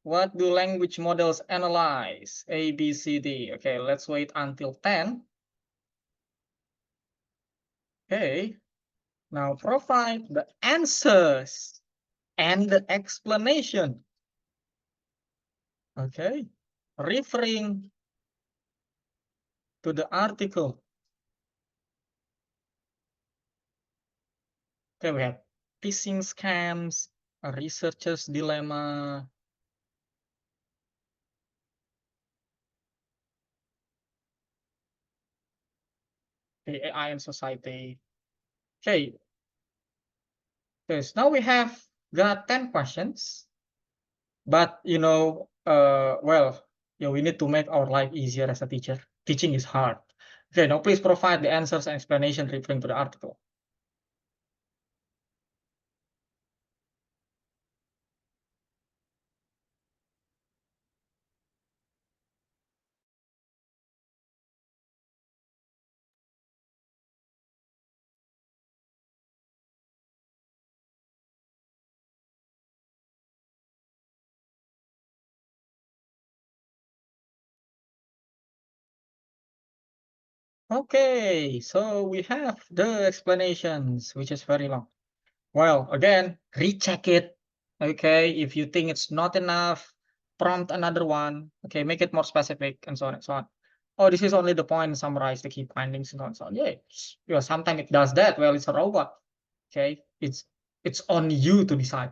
What do language models analyze? A, B, C, D. Okay, let's wait until 10. Okay, now provide the answers and the explanation. Okay, referring to the article. Okay, we have phishing scams, a researcher's dilemma. The AI and society. Okay. Okay, so now we have got 10 questions. But well, we need to make our life easier as a teacher. Teaching is hard. Okay, now please provide the answers and explanation referring to the article. Okay, so we have the explanations, which is very long. Well, again, recheck it. Okay, if you think it's not enough, prompt another one. Okay, make it more specific and so on and so on. Oh, this is only the point, summarize the key findings and so on and so on. Yeah, sometimes it does that. Well, it's a robot. Okay, it's on you to decide.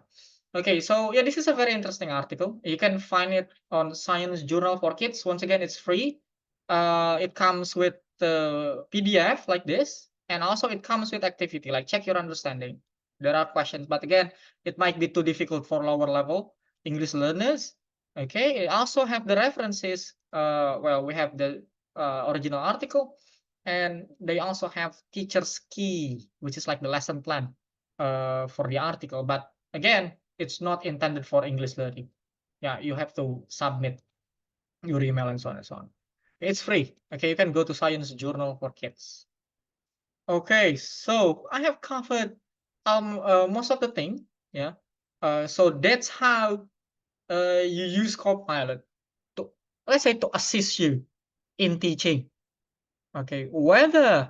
Okay, so yeah, this is a very interesting article. You can find it on Science Journal for Kids. Once again, it's free. It comes with the PDF like this, and also it comes with activity like check your understanding. There are questions, but again, it might be too difficult for lower level English learners. Okay, it also have the references. Well, we have the original article, and they also have teacher's key, which is like the lesson plan for the article. But again, it's not intended for English learning. Yeah, you have to submit your email and so on and so on. It's free. Okay, you can go to Science Journal for Kids. Okay, so I have covered most of the thing. Yeah. So that's how you use Copilot to, let's say, to assist you in teaching. Okay, whether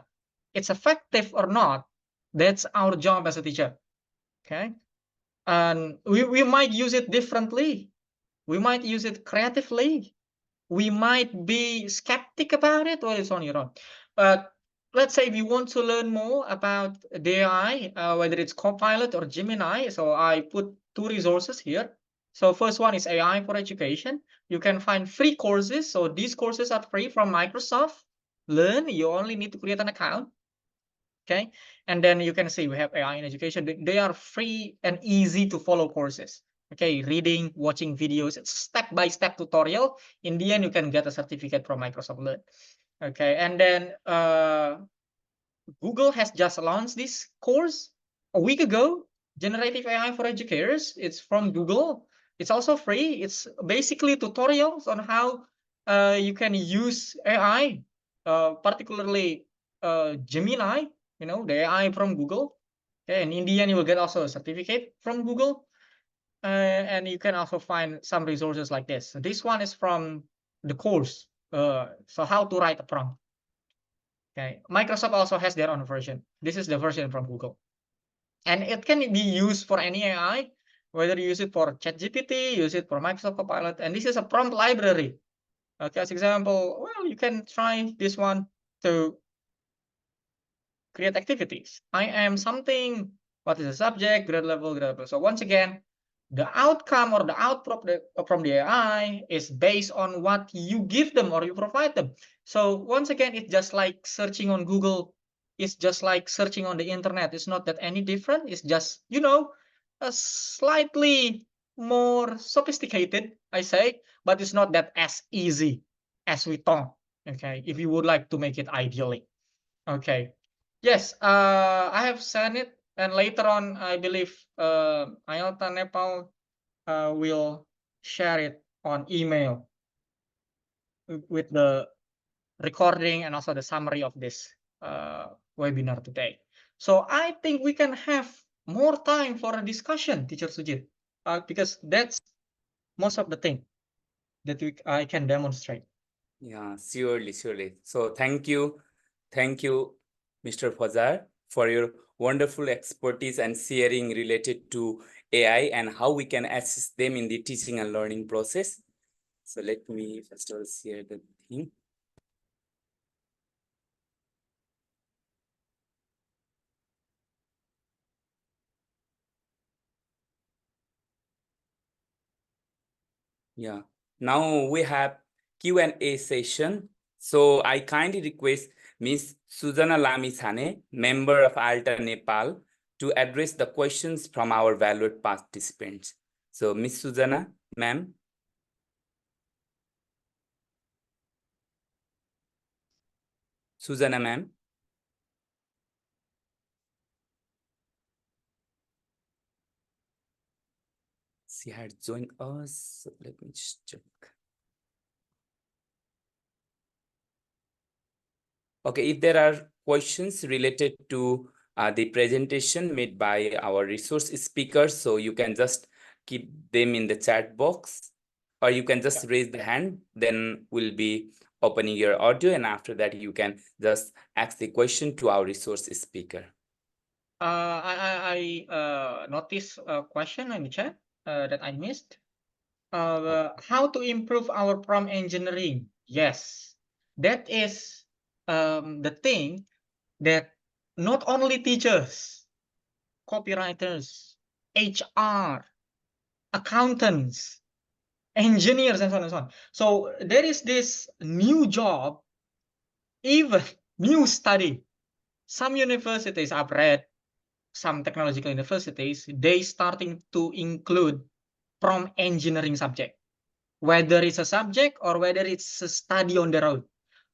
it's effective or not, that's our job as a teacher. Okay, and we might use it differently. We might use it creatively. We might be skeptic about it, or it's on your own. But let's say if you want to learn more about the AI, whether it's Copilot or Gemini, so I put 2 resources here. So first one is AI for education. You can find free courses. So these courses are free from Microsoft. Learn, you only need to create an account. Okay, and then you can see we have AI in education. They are free and easy to follow courses. Okay, reading, watching videos, it's step-by-step tutorial. In the end, you can get a certificate from Microsoft Learn. Okay, and then Google has just launched this course a week ago, Generative AI for Educators. It's from Google. It's also free. It's basically tutorials on how you can use AI, particularly Gemini, the AI from Google. Okay, and in the end, you will get also a certificate from Google. And you can also find some resources like this. So this one is from the course. So how to write a prompt. Okay, Microsoft also has their own version. This is the version from Google. And it can be used for any AI, whether you use it for ChatGPT, use it for Microsoft Copilot, and this is a prompt library. Okay, as example, well, you can try this one to create activities. I am something, what is the subject, grade level, grade level. So once again, the outcome or the output from the AI is based on what you give them or you provide them. So once again, it's just like searching on Google. It's just like searching on the internet. It's not that any different. It's just, a slightly more sophisticated, I say, but it's not that as easy as we thought. Okay, if you would like to make it ideally. Okay. Yes, I have sent it, and later on, I believe IELTA Nepal will share it on email with the recording and also the summary of this webinar today. So I think we can have more time for a discussion, Teacher Sujit, because that's most of the thing that I can demonstrate. Yeah, surely, surely. So thank you, Mr. Fazar, for your wonderful expertise and sharing related to AI and how we can assist them in the teaching and learning process. So let me first of all share the thing. Yeah, now we have Q&A session. So I kindly request Ms. Sujana Lamisane, member of IELTA Nepal, to address the questions from our valued participants. So Ms. Sujana, ma'am. Sujana, ma'am. She had joined us. So let me just check. Okay, if there are questions related to the presentation made by our resource speakers, so you can just keep them in the chat box, or you can just raise the hand, then we'll be opening your audio, and after that you can just ask the question to our resource speaker. I noticed a question in the chat that I missed. How to improve our prompt engineering? Yes, that is the thing that not only teachers, copywriters, HR, accountants, engineers, and so on and so on. So there is this new job, even new study. Some universities I've read, some technological universities, they starting to include prompt engineering subject, whether it's a subject or whether it's a study on their own.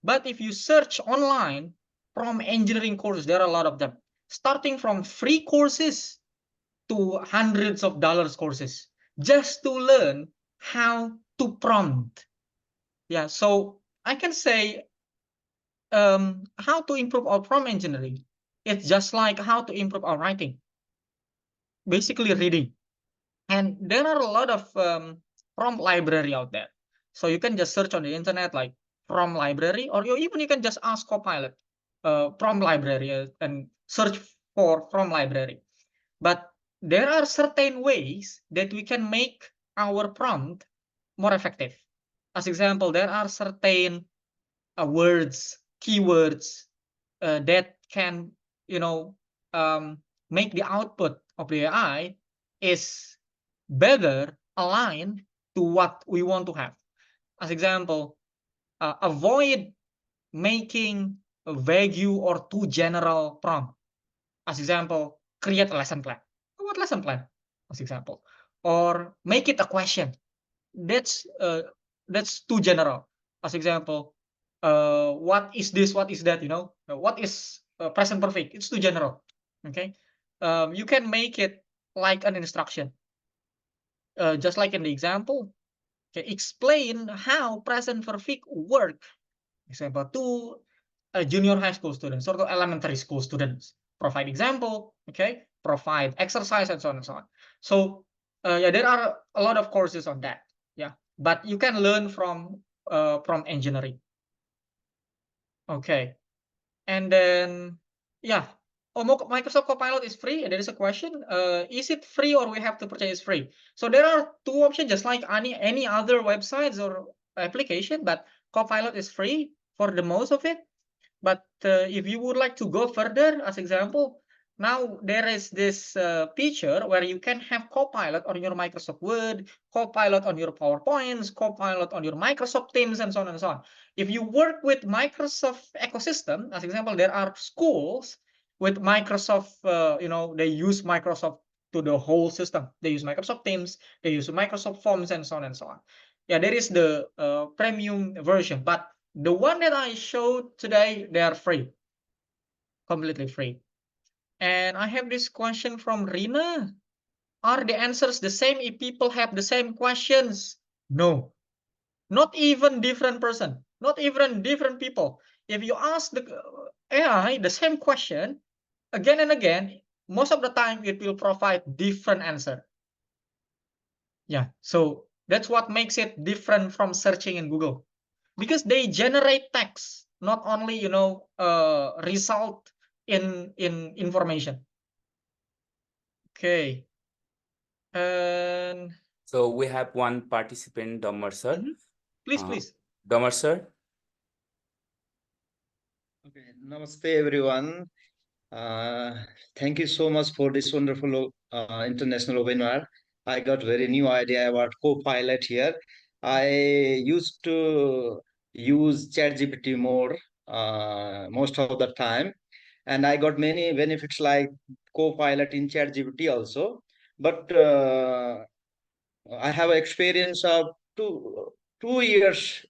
But if you search online, prompt engineering courses, there are a lot of them, starting from free courses to hundreds of dollars courses, just to learn how to prompt. Yeah, so I can say how to improve our prompt engineering. It's just like how to improve our writing, basically reading. And there are a lot of prompt library out there. So you can just search on the internet like prompt library, or you can just ask Copilot prompt library and search for prompt library. But there are certain ways that we can make our prompt more effective. As example, there are certain words, keywords that can, make the output of the AI is better aligned to what we want to have. As example, avoid making a vague or too general prompt. As example, create a lesson plan. What lesson plan? As example, or make it a question. That's too general. As example, what is this? What is that? What is present perfect? It's too general. Okay, you can make it like an instruction, just like in the example. Okay, explain how present perfect work. Example two. junior high school students or to elementary school students. Provide example, okay, provide exercise and so on and so on. So yeah, there are a lot of courses on that. Yeah, but you can learn from engineering. Okay, and then yeah, Microsoft Copilot is free. And there is a question: is it free or we have to purchase free? So there are two options, just like any other websites or application. But Copilot is free for the most of it. But if you would like to go further, as example, now there is this feature where you can have Copilot on your Microsoft Word, Copilot on your PowerPoints, Copilot on your Microsoft Teams, and so on and so on. If you work with Microsoft ecosystem, as example, there are schools with Microsoft, they use Microsoft to the whole system. They use Microsoft Teams, they use Microsoft Forms, and so on and so on. Yeah, there is the premium version, but the one that I showed today, they are free, completely free. And I have this question from Rina. Are the answers the same if people have the same questions? No, not even different person, not even different people. If you ask the AI the same question again and again, most of the time it will provide different answer. Yeah, so that's what makes it different from searching in Google. Because they generate text, not only result in information. Okay, and So we have one participant, Damar sir. please, Uh, please. Damar sir. Okay, namaste everyone. Thank you so much for this wonderful international webinar. I got very new idea about Copilot here. I used to use ChatGPT more most of the time, and I got many benefits like Copilot in ChatGPT also. But I have experience of two years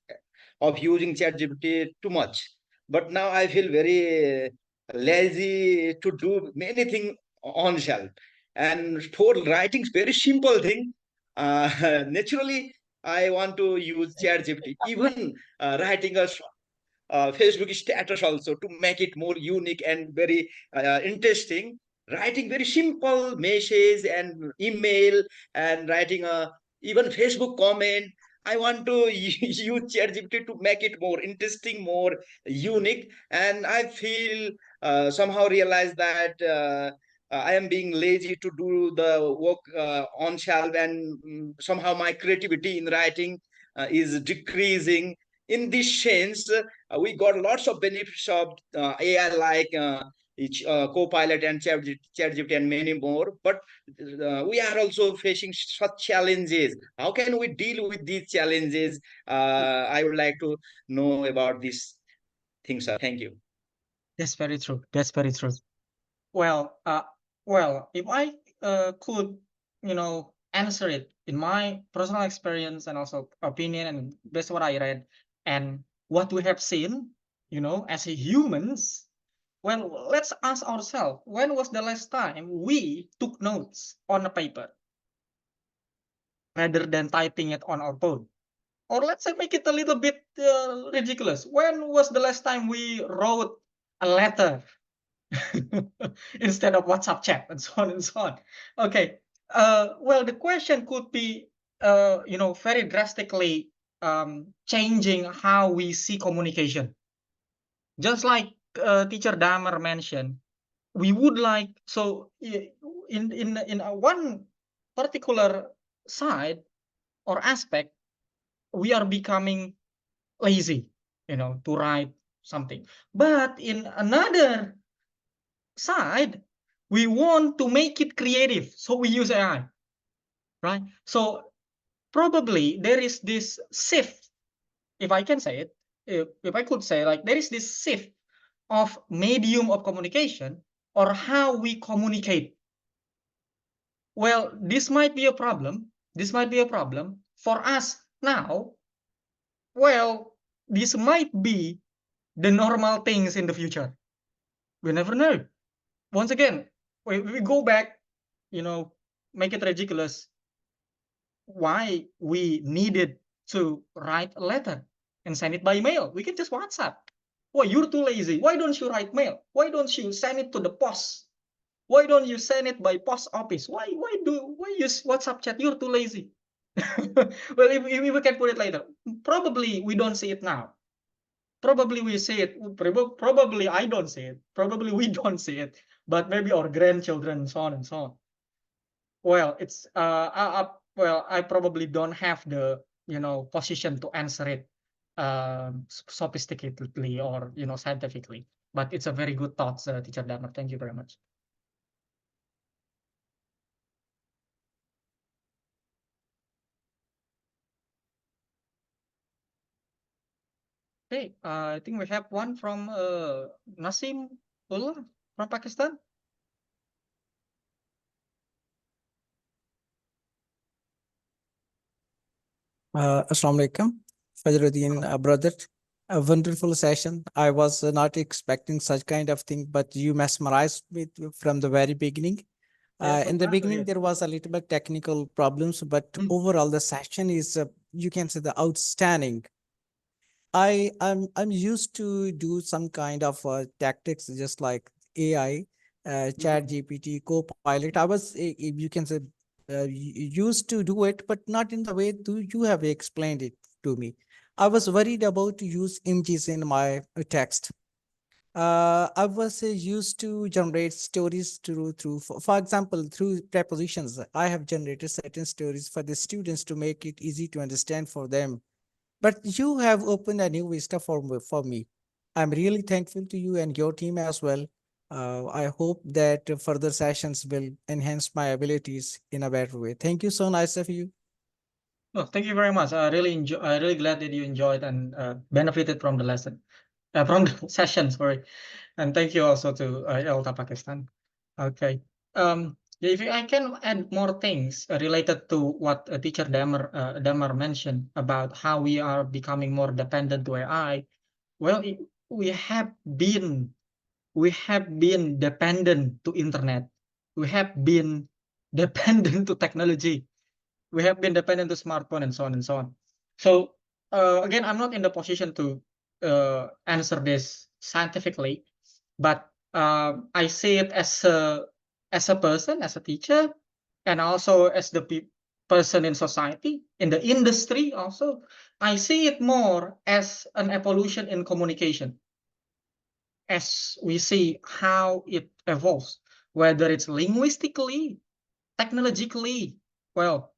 of using ChatGPT too much. But now I feel very lazy to do many things on shelf. And for writing very simple thing, naturally I want to use ChatGPT. Even writing a Facebook status also to make it more unique and very interesting. Writing very simple message and email and writing a even Facebook comment. I want to use ChatGPT to make it more interesting, more unique, and I feel somehow realize that I am being lazy to do the work on shelf, and somehow my creativity in writing is decreasing. In this sense, we got lots of benefits of AI like Copilot and ChatGPT and many more. But we are also facing such challenges. How can we deal with these challenges? I would like to know about these things, sir. Thank you. That's very true. That's very true. Well, if I could, answer it in my personal experience and also opinion, and based on what I read and what we have seen, as humans. Well, let's ask ourselves, when was the last time we took notes on a paper rather than typing it on our phone? Or let's say make it a little bit ridiculous. When was the last time we wrote a letter instead of WhatsApp chat and so on and so on? Okay. Well, the question could be, very drastically changing how we see communication. Just like teacher Damer mentioned, we would like, so in one particular side or aspect, we are becoming lazy, to write something. But in another side, we want to make it creative, so we use AI, right? So probably there is this shift, if I can say it, if I could say, like, there is this shift of medium of communication or how we communicate. Well, this might be a problem. This might be a problem for us now. Well, this might be the normal things in the future. We never know. Once again, we go back, make it ridiculous. Why we needed to write a letter and send it by mail? We can just WhatsApp. Why you're too lazy? Why don't you write mail? Why don't you send it to the post? Why don't you send it by post office? Why use WhatsApp chat? You're too lazy. Well, if we can put it later, probably we don't see it now. Probably we see it. Probably I don't see it. Probably we don't see it. But maybe our grandchildren, so on and so on. Well, it's well, I probably don't have the position to answer it sophisticatedly or scientifically. But it's a very good thought, Teacher Dharma. Thank you very much. Okay, I think we have one from Nasim Ullah from Pakistan. Assalamu alaikum, Fajruddin, brother. A wonderful session. I was not expecting such kind of thing, but you mesmerized me from the very beginning. Yeah, so In the glad to beginning, hear. there was a little bit technical problems, but Mm. overall, the session is, you can say, the outstanding. I'm used to do some kind of tactics, just like AI, Chat GPT, Copilot. I was, you can say, used to do it, but not in the way you have explained it to me. I was worried about to use images in my text. I was used to generate stories for example, through prepositions. I have generated certain stories for the students to make it easy to understand for them. But you have opened a new vista for me. I'm really thankful to you and your team as well. I hope that further sessions will enhance my abilities in a better way. Thank you. So nice of you. Oh, thank you very much. I really enjoy. I really glad that you enjoyed and benefited from the lesson, from the session. Sorry, and thank you also to IELTA Pakistan. Okay. Yeah, if I can add more things related to what Teacher Damar mentioned about how we are becoming more dependent to AI. Well, we have been dependent to internet. We have been dependent to technology. We have been dependent to smartphone and so on and so on. So again, I'm not in the position to answer this scientifically, but I see it as a person, as a teacher, and also as the person in society, in the industry also. I see it more as an evolution in communication, as we see how it evolves, whether it's linguistically, technologically, well,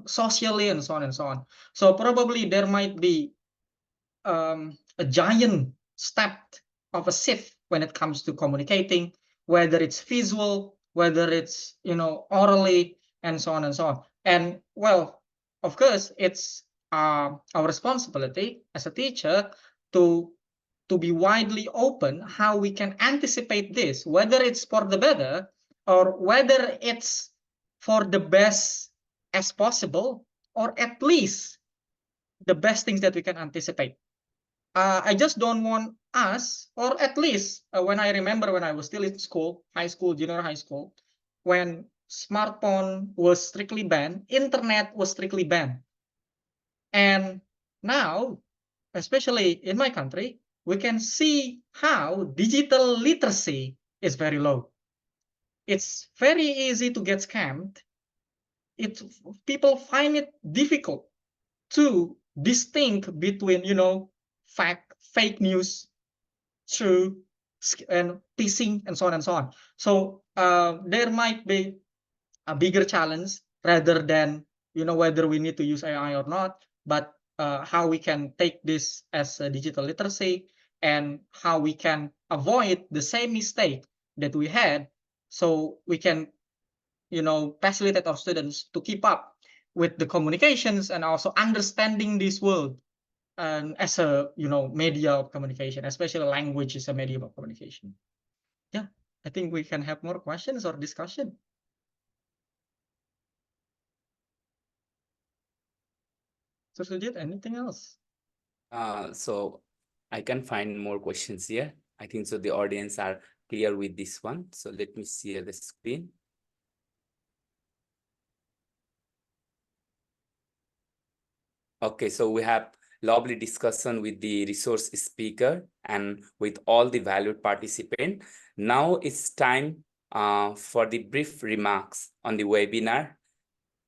socially, and so on and so on. So probably there might be a giant step of a shift when it comes to communicating, whether it's visual, whether it's orally, and so on and so on. And well, of course, it's our responsibility as a teacher to be widely open how we can anticipate this, whether it's for the better or whether it's for the best as possible, or at least the best things that we can anticipate. I just don't want us, or at least when I remember when I was still in school, high school, junior high school, when smartphone was strictly banned, internet was strictly banned. And now, especially in my country, we can see how digital literacy is very low. It's very easy to get scammed. People find it difficult to distinct between fake news, true, and phishing, and so on and so on. So there might be a bigger challenge rather than whether we need to use AI or not, but how we can take this as a digital literacy and how we can avoid the same mistake that we had, so we can facilitate our students to keep up with the communications and also understanding this world, and as a media of communication, especially language is a medium of communication. Yeah, I think we can have more questions or discussion. So Sujit, anything else? So I can find more questions here. I think so the audience are clear with this one. So let me share the screen. Okay, so we have lovely discussion with the resource speaker and with all the valued participants. Now it's time for the brief remarks on the webinar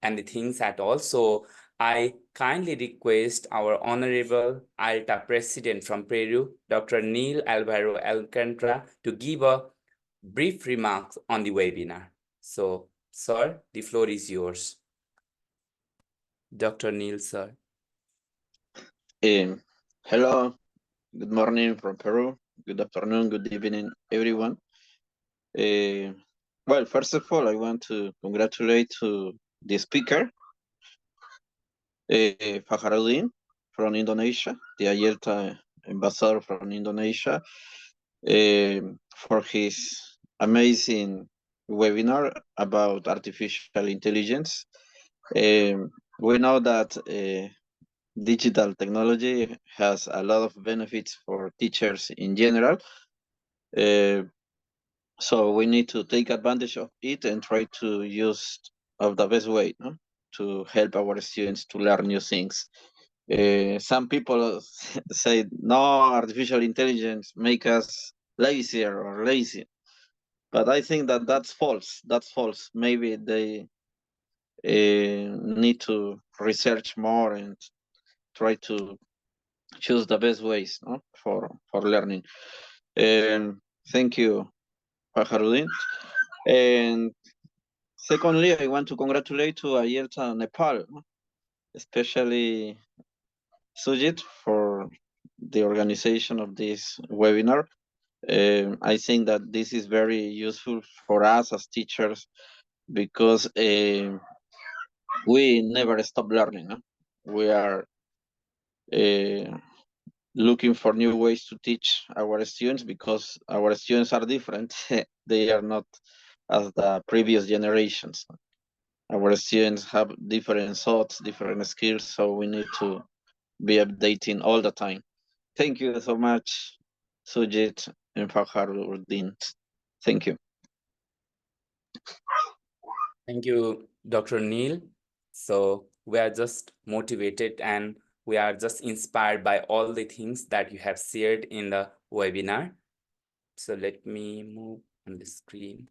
and the things at all. So I kindly request our Honorable IELTA President from Peru, Dr. Neil Alvaro Alcantara, to give a brief remarks on the webinar. So, sir, the floor is yours. Dr. Neil, sir. Hello, good morning from Peru. Good afternoon, good evening, everyone. Well, first of all, I want to congratulate to the speaker, Fakhruddin from Indonesia, the IELTA ambassador from Indonesia, for his amazing webinar about artificial intelligence. We know that digital technology has a lot of benefits for teachers in general. So we need to take advantage of it and try to use of the best way, no? To help our students to learn new things. Some people say, no, artificial intelligence make us lazier or lazy. But I think that that's false. That's false. Maybe they need to research more and try to choose the best ways, no? for learning. Thank you, Fakhruddin. And secondly, I want to congratulate to IELTA Nepal, especially Sujit, for the organization of this webinar. I think that this is very useful for us as teachers because we never stop learning. No? We are looking for new ways to teach our students because our students are different. They are not as the previous generations. Our students have different thoughts, different skills, so we need to be updating all the time. Thank you so much, Sujit and Fakhruddin. Thank you. Thank you, Dr. Neil. So we are just motivated and we are just inspired by all the things that you have shared in the webinar. So let me move on the screen.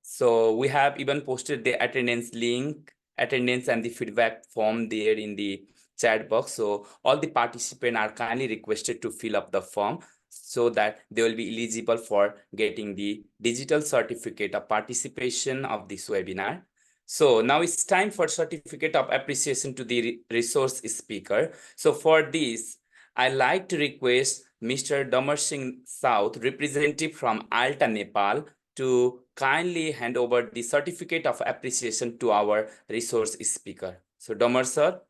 So we have even posted the attendance link, attendance and the feedback form there in the chat box. So all the participants are kindly requested to fill up the form so that they will be eligible for getting the digital certificate of participation of this webinar. So now it's time for certificate of appreciation to the resource speaker. So for this, I like to request Mr. Damar Singh South, representative from IELTA Nepal, to kindly hand over the certificate of appreciation to our resource speaker. So Damar sir.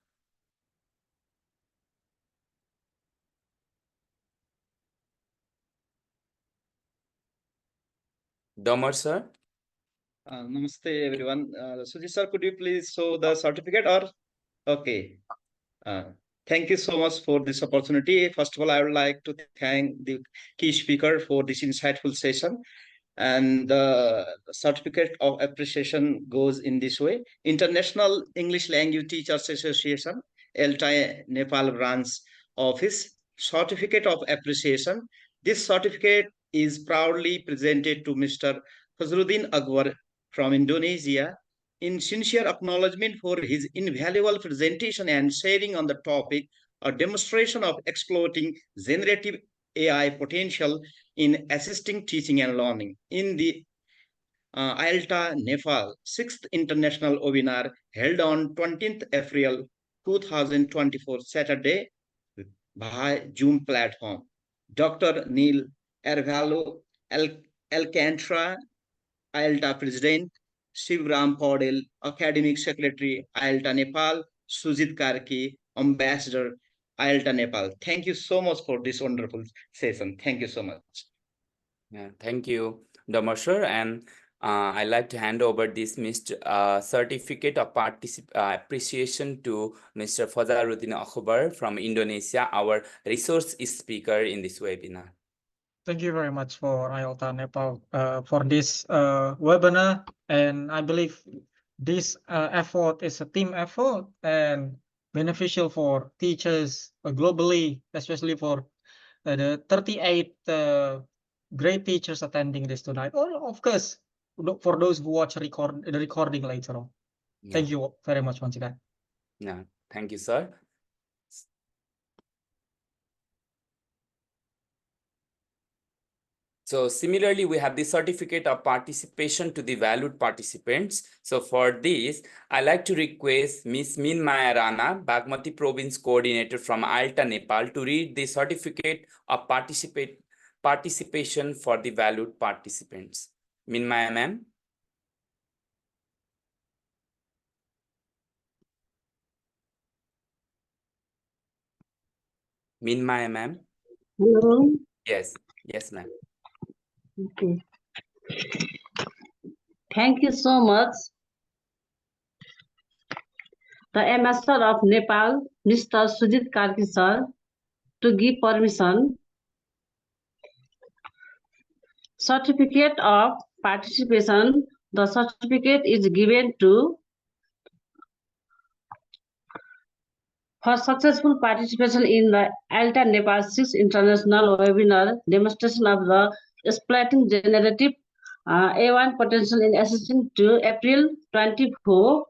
Damar sir. Namaste, everyone. Sujit sir, could you please show the certificate or? Okay. Uh, Thank you so much for this opportunity. First of all, I would like to thank the key speaker for this insightful session. And the certificate of appreciation goes in this way. International English Language Teachers Association, IELTA Nepal branch office, certificate of appreciation. This certificate is proudly presented to Mr. Fazluddin Akbar from Indonesia in sincere acknowledgement for his invaluable presentation and sharing on the topic, a demonstration of exploiting generative AI potential in assisting teaching and learning. In the IELTA Nepal 6th International Webinar held on 20th April 2024 Saturday by Zoom platform. Dr. Neil Ervalo Alcantara, IELTA President, Shivram Paudel, Academic Secretary, IELTA Nepal, Sujit Karki, Ambassador, IELTA Nepal. Thank you so much for this wonderful session. Thank you so much. Yeah, thank you, Damar sir. And I'd like to hand over this certificate of appreciation to Mr. Fazluddin Akbar from Indonesia, our resource speaker in this webinar. Thank you very much for IELTA Nepal for this webinar, and I believe this effort is a team effort, and beneficial for teachers globally, especially for the 38 great teachers attending this tonight, or of course for those who watch the recording later on. Thank you very much once again. Yeah, thank you, sir. So similarly, we have the certificate of participation to the valued participants. So for this, I like to request Ms. Minmaya Rana, Bagmati Province Coordinator from IELTA, Nepal, to read the certificate of participation for the valued participants. Minmaya ma'am. Minmaya ma'am. Hello. Yes, yes ma'am. Okay. Thank you so much. The Ambassador of Nepal, Mr. Sujit Karki sir, to give permission. Certificate of participation. The certificate is given to for successful participation in the IELTA Nepal 6 International Webinar demonstration of the exploiting generative A1 potential in assisting to April 24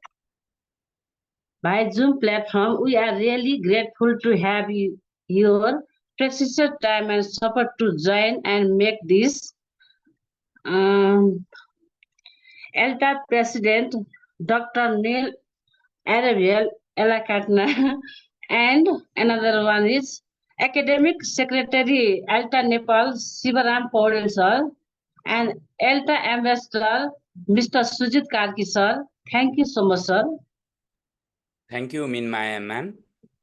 by Zoom platform. We are really grateful to have your precious time and support to join and make this. IELTA President Dr. Neil Arabiel Elakatna and another one is Academic Secretary IELTA Nepal Sivaram Paudel sir and IELTA Ambassador Mr. Sujit Karki sir. Thank you so much, sir. Thank you, Minmaya ma'am.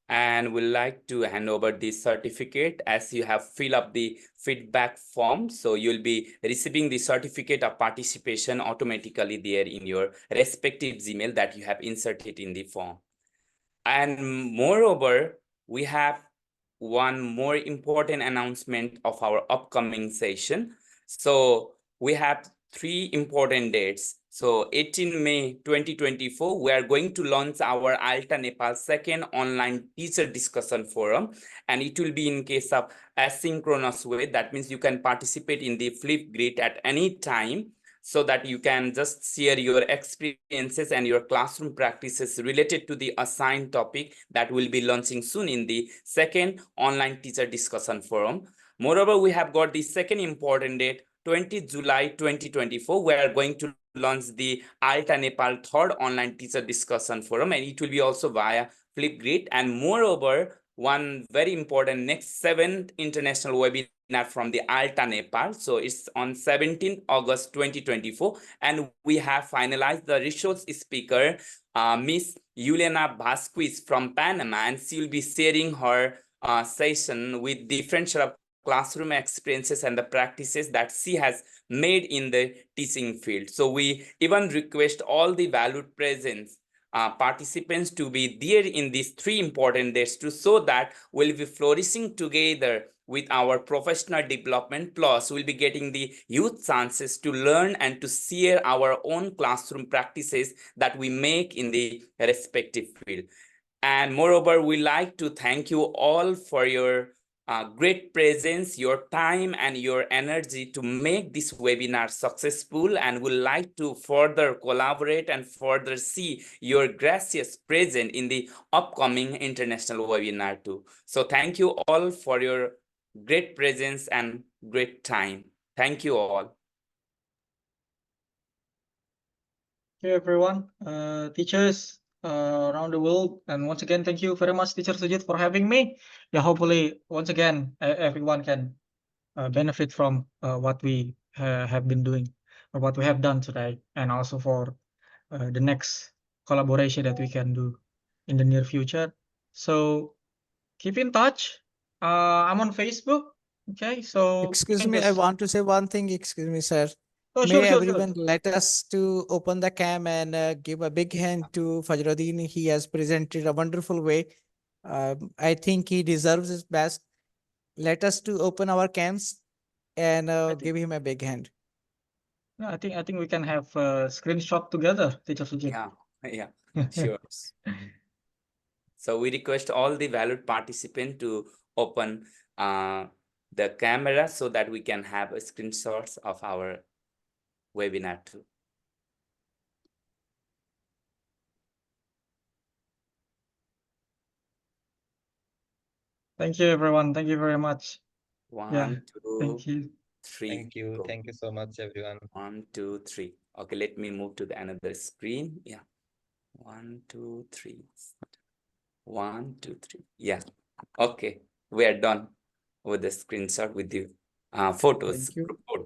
And we'd like to hand over this certificate as you have filled up the feedback form. So you'll be receiving the certificate of participation automatically there in your respective Gmail that you have inserted in the form. And moreover, we have one more important announcement of our upcoming session. So we have 3 important dates. So 18 May 2024, we are going to launch our IELTA Nepal second online teacher discussion forum. And it will be in case of asynchronous way. That means you can participate in the Flipgrid at any time, so that you can just share your experiences and your classroom practices related to the assigned topic that will be launching soon in the second online teacher discussion forum. Moreover, we have got the second important date, 20 July 2024. We are going to launch the IELTA Nepal third online teacher discussion forum, and it will be also via Flipgrid. And moreover, one very important next 7th international webinar from the IELTA Nepal. So it's on 17th August 2024. And we have finalized the resource speaker, Miss Yulena Vasquez from Panama, and she will be sharing her session with different sort of classroom experiences and the practices that she has made in the teaching field. So we even request all the valued presence participants to be there in these 3 important days to so that we'll be flourishing together with our professional development, plus we'll be getting the huge chances to learn and to share our own classroom practices that we make in the respective field. And moreover, we like to thank you all for your great presence, your time and your energy to make this webinar successful, and would like to further collaborate and further see your gracious presence in the upcoming international webinar too. So thank you all for your great presence and great time. Thank you all. Hey everyone, teachers around the world, and once again, thank you very much, Teacher Sujit, for having me. Yeah, hopefully, once again, everyone can benefit from what we have been doing or what we have done today, and also for the next collaboration that we can do in the near future. So keep in touch. I'm on Facebook. Okay, so Excuse me, I want to say one thing. Excuse me, sir. Oh, May sure. everyone let us to open the cam and give a big hand to Fajruddin. He has presented a wonderful way. I think he deserves his best. Let us to open our cams and give him a big hand. I think we can have a screenshot together, Teacher Sujit. Yeah, sure. So we request all the valued participants to open the camera so that we can have screenshots of our webinar too. Thank you, everyone. Thank you very much. One, Thank two, you. three. Thank you. Go. Thank you so much, everyone. 1, 2, 3. Okay, let me move to the another screen. Yeah. 1, 2, 3. 1, 2, 3. Yeah. Okay, we are done with the screenshot with the photos. Thank you. Report.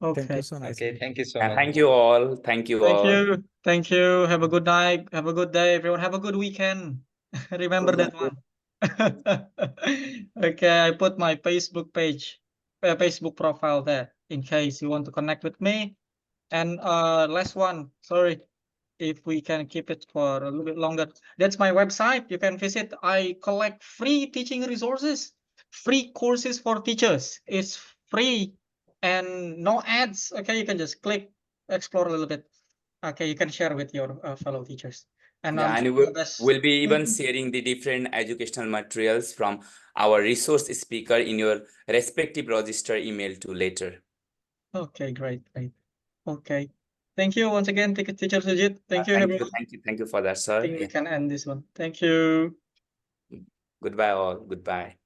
Thank you Okay. so nice. Okay, thank you so And much. thank you all. Thank you Thank all. you. Thank you. Have a good night. Have a good day, everyone. Have a good weekend. Remember that one. Okay, I put my Facebook page, Facebook profile there in case you want to connect with me. And last one, sorry, if we can keep it for a little bit longer. That's my website. You can visit. I collect free teaching resources, free courses for teachers. It's free and no ads. Okay, you can just click, explore a little bit. Okay, you can share with your fellow teachers. And Yeah, I'm and trying my best. we'll be even sharing the different educational materials from our resource speaker in your respective register email to later. Okay, great. Okay. Thank you once again, Teacher Sujit. Thank you, everyone. Thank you for that, I sir. think we Yeah. can end this one. Thank you. Goodbye all. Goodbye.